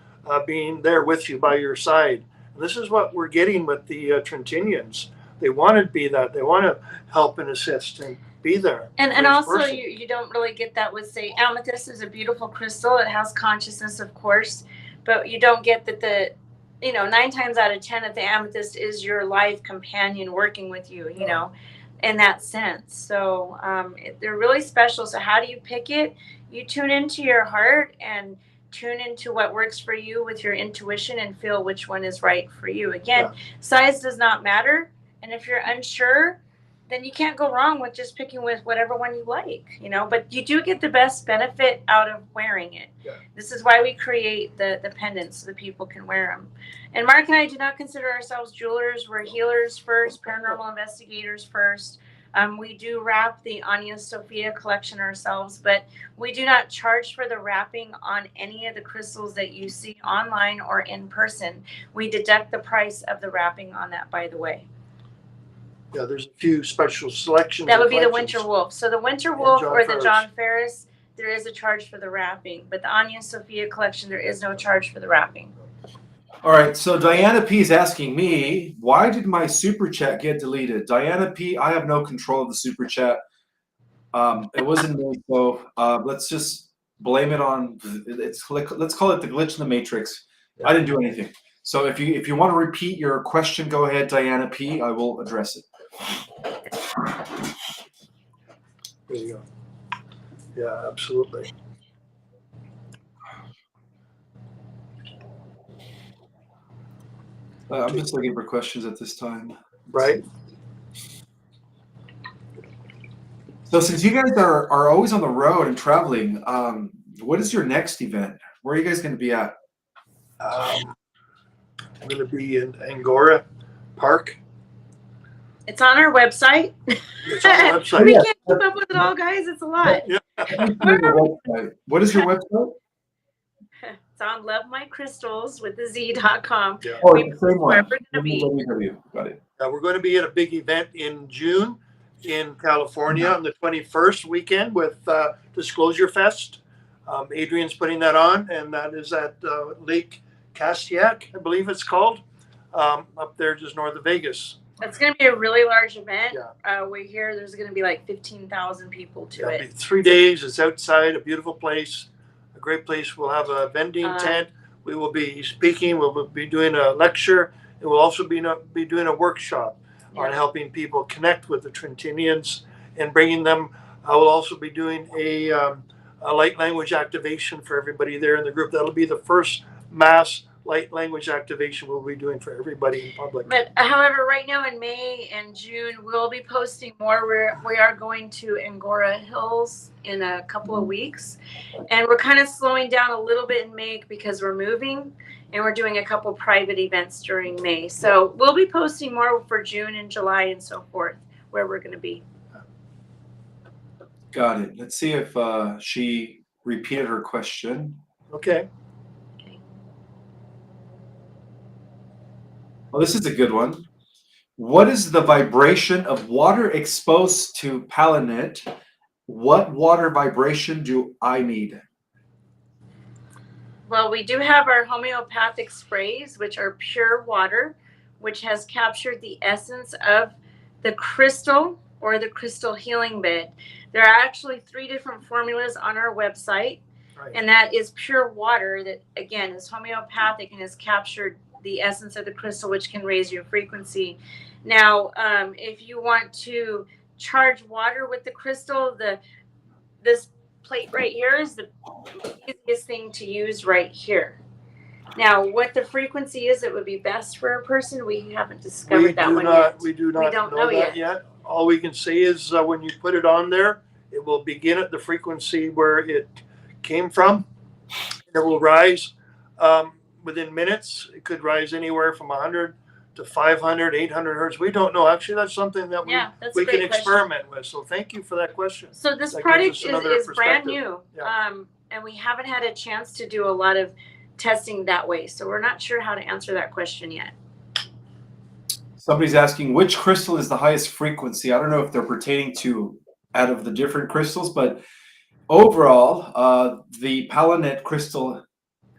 being there with you by your side. And this is what we're getting with the Trintinians. They want to be that. They want to help and assist and be there. And also you don't really get that with, say, amethyst is a beautiful crystal. It has consciousness, of course, but you don't get that 9 times out of 10 that the amethyst is your life companion working with you, in that sense. So they're really special. So how do you pick it? You tune into your heart and tune into what works for you with your intuition and feel which one is right for you. Again, size does not matter. And if you're unsure, then you can't go wrong with just picking with whatever one you like, but you do get the best benefit out of wearing it. Yeah. This is why we create the pendants so that people can wear them. And Mark and I do not consider ourselves jewelers. We're healers first, paranormal investigators first. We do wrap the Anya Sophia collection ourselves, but we do not charge for the wrapping on any of the crystals that you see online or in person. We deduct the price of the wrapping on that, by the way. Yeah, there's a few special selections. That would be the Winter Wolf. So the Winter Wolf or the Ferris. John Ferris, there is a charge for the wrapping. But the Anya Sophia collection, there is no charge for the wrapping. All right, so Diana P is asking me, why did my super chat get deleted? Diana P, I have no control of the super chat. It wasn't me, so let's just blame it on. Let's call it the glitch in the matrix. I didn't do anything. So if you want to repeat your question, go ahead, Diana P. I will address it. There you go. Yeah, absolutely. I'm just looking for questions at this time. Right. So since you guys are always on the road and traveling, what is your next event? Where are you guys going to be at? I'm going to be in Angora Park. It's on our website. It's on the website. We can't keep up with it all, guys. It's a lot. Yeah. What is your website? It's on lovemycrystals.com. Yeah. Oh, it's the same one. Wherever we're gonna be. www. Got it. We're going to be at a big event in June in California on the 21st weekend with Disclosure Fest. Adrian's putting that on, and that is at Lake Castiac, I believe it's called, up there just north of Vegas. It's going to be a really large event. Yeah. We hear there's going to be like 15,000 people to It'll be it. 3 days. It's outside, a beautiful place, a great place. We'll have a vending tent. We will be speaking. We'll be doing a lecture. And we'll also be doing a workshop on helping people connect with the Trintinians and bringing them. I will also be doing a light language activation for everybody there in the group. That'll be the first mass light language activation we'll be doing for everybody in public. But however, right now in May and June, we'll be posting more. We are going to Angora Hills in a couple of weeks, and we're kind of slowing down a little bit in May because we're moving, and we're doing a couple private events during May. So we'll be posting more for June and July and so forth, where we're going to be. Got it. Let's see if she repeated her question. Okay. Well, this is a good one. What is the vibration of water exposed to Palonette? What water vibration do I need? Well, we do have our homeopathic sprays, which are pure water, which has captured the essence of the crystal or the crystal healing bed. There are actually 3 different formulas on our website, Right. and that is pure water that, again, is homeopathic and has captured the essence of the crystal, which can raise your frequency. Now, if you want to charge water with the crystal, this plate right here is the easiest thing to use right here. Now, what the frequency is, it would be best for a person. We haven't discovered that one yet. We do not We don't know know that yet. All we can say is when you put it on there, it will begin at the frequency where it came from. It will rise within minutes. It could rise anywhere from 100 to 500, 800 hertz. We don't know. Actually, that's something that That's a we great can question. experiment with. So thank you for that question. So this That product gives us another is brand perspective. new, Yeah. and we haven't had a chance to do a lot of testing that way. So we're not sure how to answer that question yet. Somebody's asking which crystal is the highest frequency. I don't know if they're pertaining to out of the different crystals, but overall, the Palonette crystal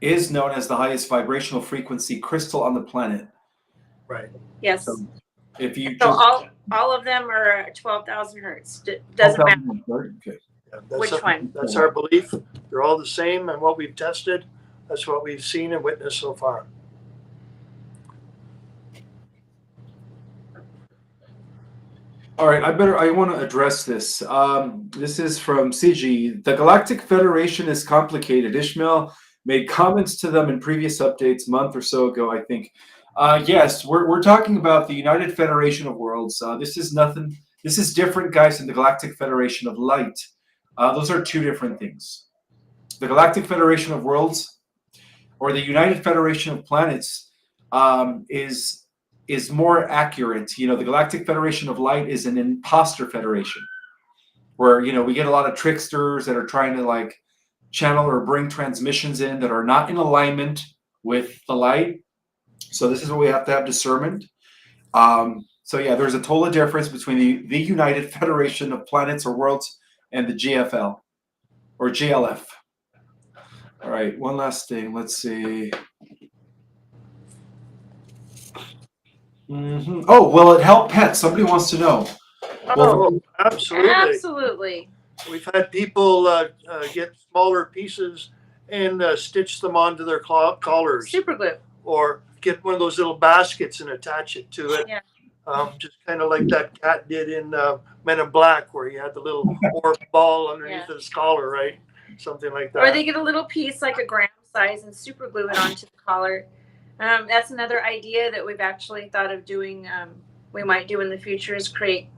is known as the highest vibrational frequency crystal on the planet. Right. Yes. So if you So just all of them are 12,000 hertz. Doesn't matter Okay. Yeah, which one. That's our belief. They're all the same, and what we've tested, that's what we've seen and witnessed so far. All right, I want to address this. This is from CG. The Galactic Federation is complicated. Ishmael made comments to them in previous updates, a month or so ago, I think. Yes, we're talking about the United Federation of Worlds. This is nothing. This is different, guys, than the Galactic Federation of Light. Those are 2 different things. The Galactic Federation of Worlds, or the United Federation of Planets, is more accurate. You know, the Galactic Federation of Light is an imposter federation, where we get a lot of tricksters that are trying to like channel or bring transmissions in that are not in alignment with the light. So this is what we have to have discernment. So yeah, there's a total difference between the United Federation of Planets or Worlds and the GFL or GLF. All right, one last thing. Let's see. Oh, will it help pets? Somebody wants to know. Oh, absolutely. Absolutely. We've had people get smaller pieces and stitch them onto their collars, Super glue. or get one of those little baskets and attach it to it. Yeah. Just kind of like that cat did in Men in Black, where he had the little orb ball underneath his collar, right? Something like that. Or they get a little piece like a gram size and super glue it onto the collar. That's another idea that we've actually thought of doing. We might do in the future is create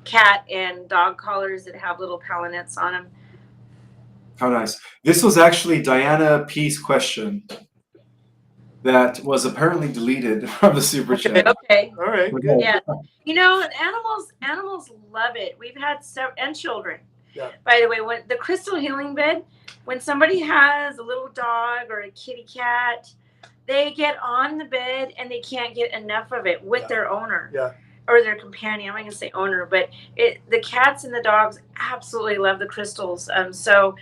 cat and dog collars that have little palonettes on them. How nice. This was actually Diana P's question that was apparently deleted from the super chat. Okay. All right. Good. Yeah. Animals love it. We've had and children. Yeah. By the way, when the crystal healing bed, when somebody has a little dog or a kitty cat, they get on the bed and they can't get enough of it with their owner. Yeah. Or their companion. I'm not gonna say owner, but the cats and the dogs absolutely love the crystals. So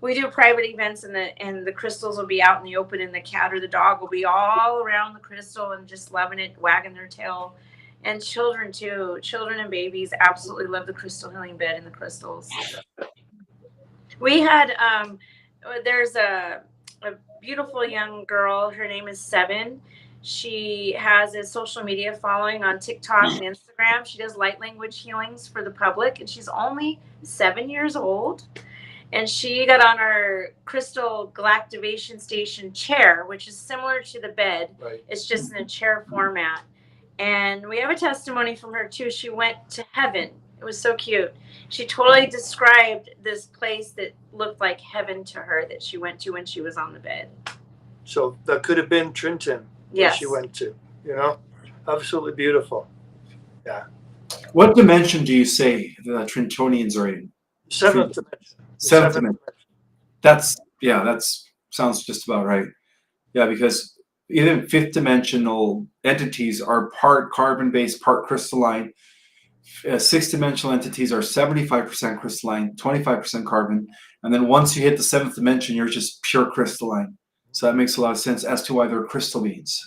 we do private events and the crystals will be out in the open, and the cat or the dog will be all around the crystal and just loving it, wagging their tail. And children too. Children and babies absolutely love the crystal healing bed and the crystals. We had there's a beautiful young girl. Her name is Seven. She has a social media following on TikTok and Instagram. She does light language healings for the public, and she's only 7 years old. and she got on our crystal galactivation station chair, which is similar to the bed. Right. It's just in a chair format. And we have a testimony from her too. She went to heaven. It was so cute. She totally described this place that looked like heaven to her that she went to when she was on the bed. So that could have been Trintin where Yes. she went to, you know? Absolutely beautiful. Yeah. What dimension do you say the Trintonians are in? Seventh dimension. The Seventh dimension. That's sounds just about right. Yeah, because even fifth dimensional entities are part carbon based, part crystalline. Sixth dimensional entities are 75% crystalline, 25% carbon, and then once you hit the seventh dimension, you're just pure crystalline. So that makes a lot of sense as to why they're crystal beings.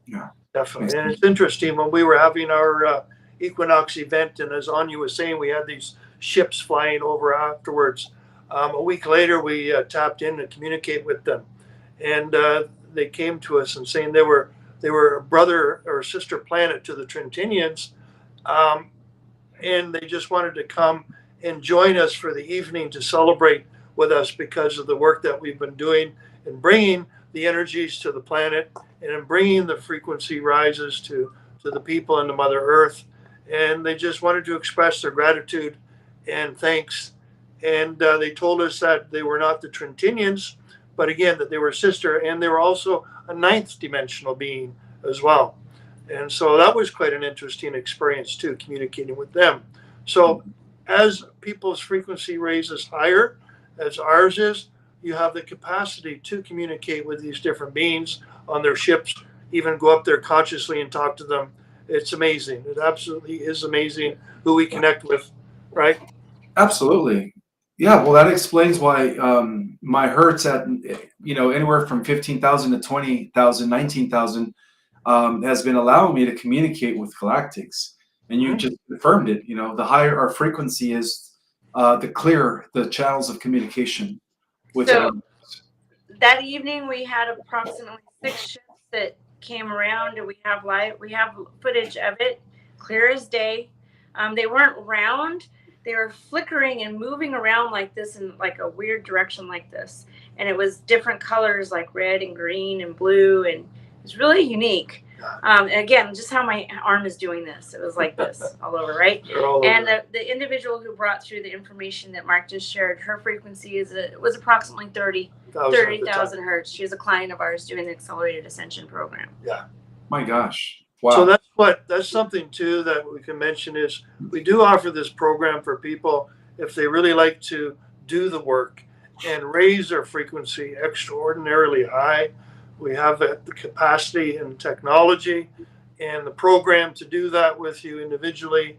Yeah, Definitely. And it's interesting, when we were having our equinox event, and as Anya was saying, we had these ships flying over afterwards. A week later, we tapped in to communicate with them, and they came to us and saying they were a brother or sister planet to the Trintinians, and they just wanted to come and join us for the evening to celebrate with us because of the work that we've been doing in bringing the energies to the planet and in bringing the frequency rises to the people and to Mother Earth. And they just wanted to express their gratitude and thanks. And they told us that they were not the Trintinians, but again, that they were sister, and they were also a ninth dimensional being as well. And so that was quite an interesting experience too, communicating with them. So as people's frequency raises higher, as ours is, you have the capacity to communicate with these different beings on their ships, even go up there consciously and talk to them. It's amazing. It absolutely is amazing who we connect with, right? absolutely. Yeah, well, that explains why my hertz at anywhere from 15,000 to 20,000, 19,000 has been allowing me to communicate with galactics. And you just confirmed it. The higher our frequency is, the clearer the channels of communication with So that evening we had approximately 6 ships that came around, and we have footage of it, clear as day. They weren't round. They were flickering and moving around like this in like a weird direction like this. And it was different colors like red and green and blue, and it was really unique. Again, just how my arm is doing this. It was like this all over, right? And the individual who brought through the information that Mark just shared, her frequency was approximately 30,000 hertz. She was a client of ours doing the accelerated ascension program. Yeah. My gosh. Wow. So that's something too that we can mention is we do offer this program for people if they really like to do the work and raise their frequency extraordinarily high. We have the capacity and technology and the program to do that with you individually.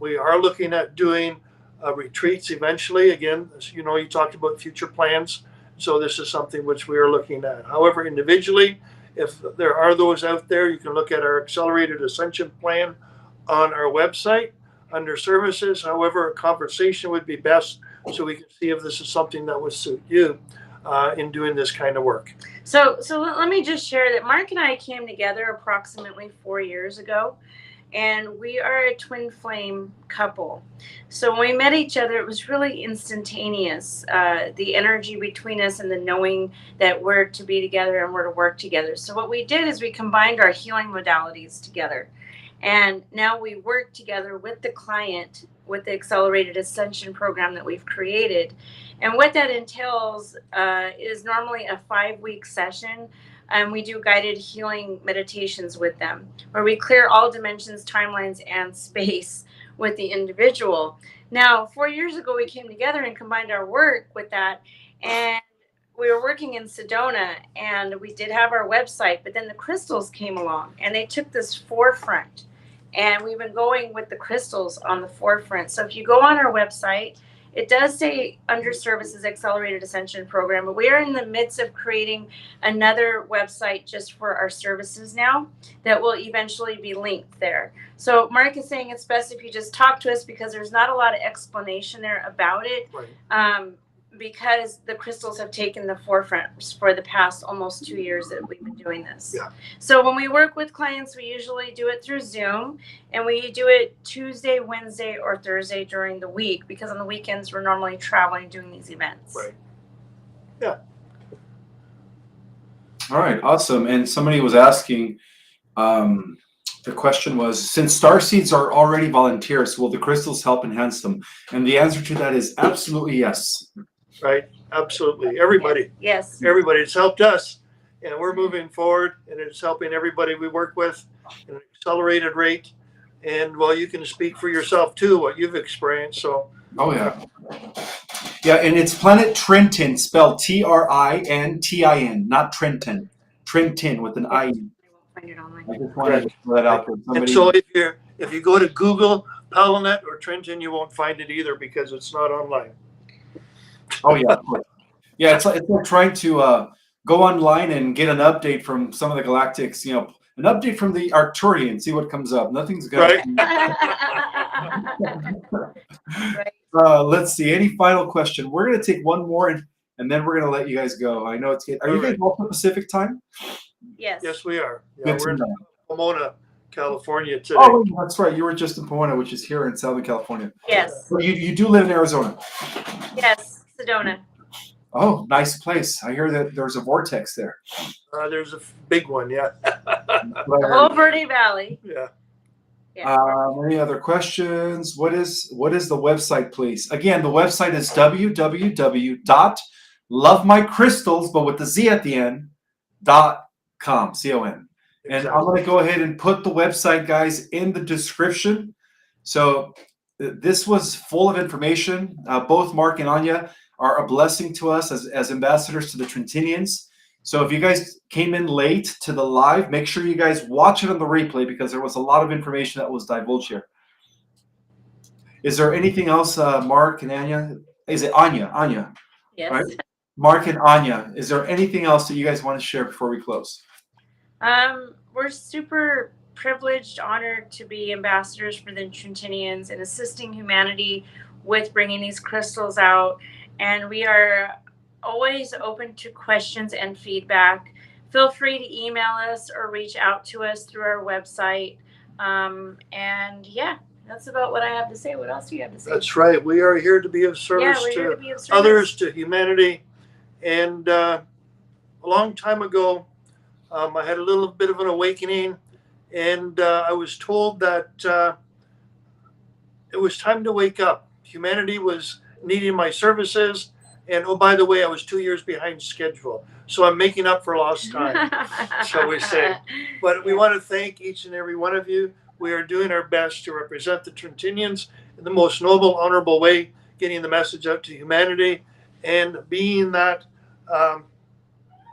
We are looking at doing retreats eventually. Again, you talked about future plans. So this is something which we are looking at. However, individually, if there are those out there, you can look at our accelerated ascension plan on our website under services. However, a conversation would be best so we can see if this is something that would suit you in doing this kind of work. So let me just share that Mark and I came together approximately 4 years ago, and we are a twin flame couple. So when we met each other, it was really instantaneous. The energy between us and the knowing that we're to be together and we're to work together. So what we did is we combined our healing modalities together. And now we work together with the client with the accelerated ascension program that we've created. And what that entails is normally a 5-week session. And we do guided healing meditations with them, where we clear all dimensions, timelines, and space with the individual. Now, 4 years ago, we came together and combined our work with that. And we were working in Sedona, and we did have our website, but then the crystals came along, and they took this forefront. And we've been going with the crystals on the forefront. So if you go on our website, it does say under services accelerated ascension program, but we are in the midst of creating another website just for our services now that will eventually be linked there. So Mark is saying it's best if you just talk to us because there's not a lot of explanation there about it. Right. because the crystals have taken the forefront for the past almost 2 years that we've been doing this. Yeah. So when we work with clients, we usually do it through Zoom, and we do it Tuesday, Wednesday, or Thursday during the week, because on the weekends we're normally traveling doing these events. Right. Yeah. All right, awesome. And somebody was asking, the question was, since star seeds are already volunteers, will the crystals help enhance them? And the answer to that is absolutely yes. Right. Absolutely. Everybody. Yes. Everybody. It's helped us, and we're moving forward, and it's helping everybody we work with at an accelerated rate. And well, you can speak for yourself too, what you've experienced. So. Oh yeah. Yeah, and it's planet Trintin, spelled Trintin, not Trenton. Trintin with an I. I won't find it online. I just wanted to throw that out there. And so if you go to Google Palonette or Trintin, you won't find it either because it's not online. Oh yeah, of course. Yeah. It's like trying to go online and get an update from some of the galactics. You know, an update from the Arcturian. See what comes up. Nothing's good. Right. Let's see. Any final question? We're gonna take one more, and then we're gonna let you guys go. I know it's. Are you guys also Pacific time? Yes. Yes, we are. Yeah, Good we're to in know. Pomona, California today. Oh, that's right. You were just in Pomona, which is here in Southern California. Yes. But you do live in Arizona. Yes. Sedona. Oh, nice place. I hear that there's a vortex there. There's a big one, yeah. The whole Verde Valley. Yeah. Yeah. Any other questions? What is the website, please? Again, the website is www.lovemycrystals, but with the Z at the end, .com, C-O-M. And I'm going to go ahead and put the website, guys, in the description. So this was full of information. Both Mark and Anya are a blessing to us as ambassadors to the Trintinians. So if you guys came in late to the live, make sure you guys watch it on the replay because there was a lot of information that was divulged here. Is there anything else, Mark and Anya? Is it Anya? Anya. Yes. Right? Mark and Anya, is there anything else that you guys want to share before we close? We're super privileged, honored to be ambassadors for the Trintinians and assisting humanity with bringing these crystals out. And we are always open to questions and feedback. Feel free to email us or reach out to us through our website. And yeah, that's about what I have to say. What else do you have to say? That's right. We are here to be of service to others, to humanity. And a long time ago, I had a little bit of an awakening, and I was told that it was time to wake up. Humanity was needing my services. And oh, by the way, I was 2 years behind schedule. So I'm making up for lost time, shall we say. But we want to thank each and every one of you. We are doing our best to represent the Trintinians in the most noble, honorable way, getting the message out to humanity. And being that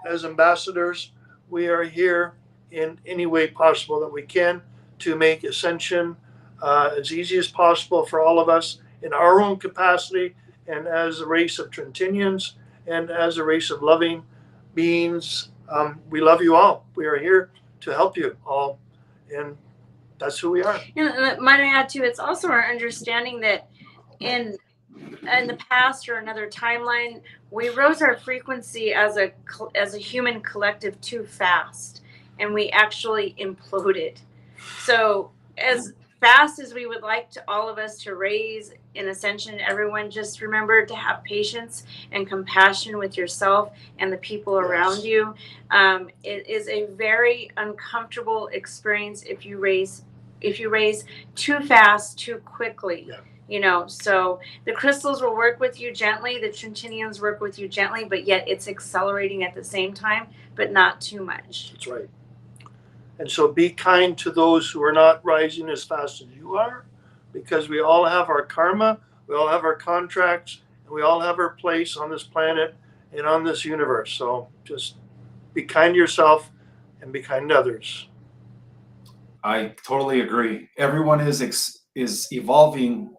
as ambassadors, we are here in any way possible that we can to make ascension as easy as possible for all of us in our own capacity, and as a race of Trintinians, and as a race of loving beings. We love you all. We are here to help you all, and that's who we are. And might I add too, it's also our understanding that in the past or another timeline, we rose our frequency as a human collective too fast, and we actually imploded. So as fast as we would like to all of us to raise in ascension, everyone just remember to have patience and compassion with yourself and the people around you. It is a very uncomfortable experience if you raise too fast, too quickly. Yeah. You know, so the crystals will work with you gently, the Trintinians work with you gently, but yet it's accelerating at the same time, but not too much. That's right. And so be kind to those who are not rising as fast as you are, because we all have our karma, we all have our contracts, and we all have our place on this planet and on this universe. So just be kind to yourself and be kind to others. I totally agree. Everyone is evolving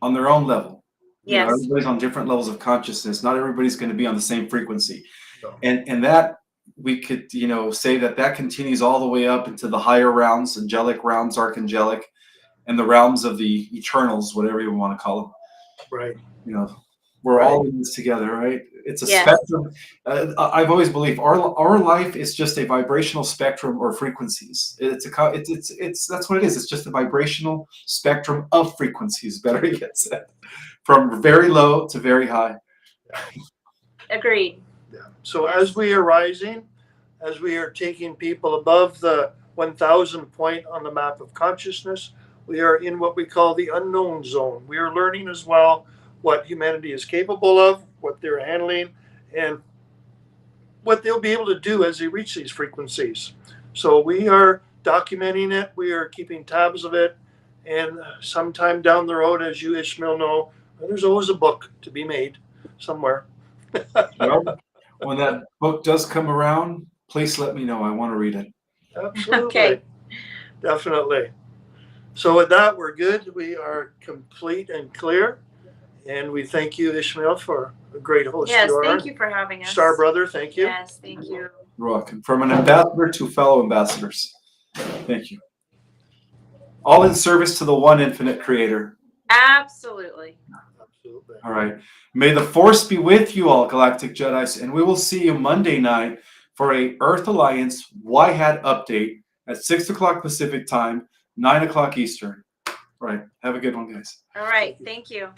on their own level. You know, Yes. everybody's on different levels of consciousness. Not everybody's going to be on the same frequency. No. And that we could, say that continues all the way up into the higher realms, angelic realms, archangelic, and the realms of the eternals, whatever you want to call them. Right. We're Right. all in this together, right? It's a Yes. spectrum. I've always believed our life is just a vibrational spectrum or frequencies. It's that's what it is. It's just a vibrational spectrum of frequencies. Better yet said, from very low to very high. Agreed. Yeah. So as we are rising, as we are taking people above the 1,000 point on the map of consciousness, we are in what we call the unknown zone. We are learning as well what humanity is capable of, what they're handling, and what they'll be able to do as they reach these frequencies. So we are documenting it, we are keeping tabs of it, and sometime down the road, as you, Ishmael, know, there's always a book to be made somewhere. Well, when that book does come around, please let me know. I want to read it. Absolutely. Okay. Definitely. So with that, we're good. We are complete and clear. And we thank you, Ishmael, for a great host Yes, you are. thank you for having us. Star Brother, thank you. Yes, thank you. You're welcome. From an ambassador to fellow ambassadors. Thank you. All in service to the one infinite creator. Absolutely. Absolutely. All right. May the force be with you all, Galactic Jedis, and we will see you Monday night for a Earth Alliance Y Hat update at 6 o'clock Pacific time, 9 o'clock Eastern. All right. Have a good one, guys. All right. Thank you.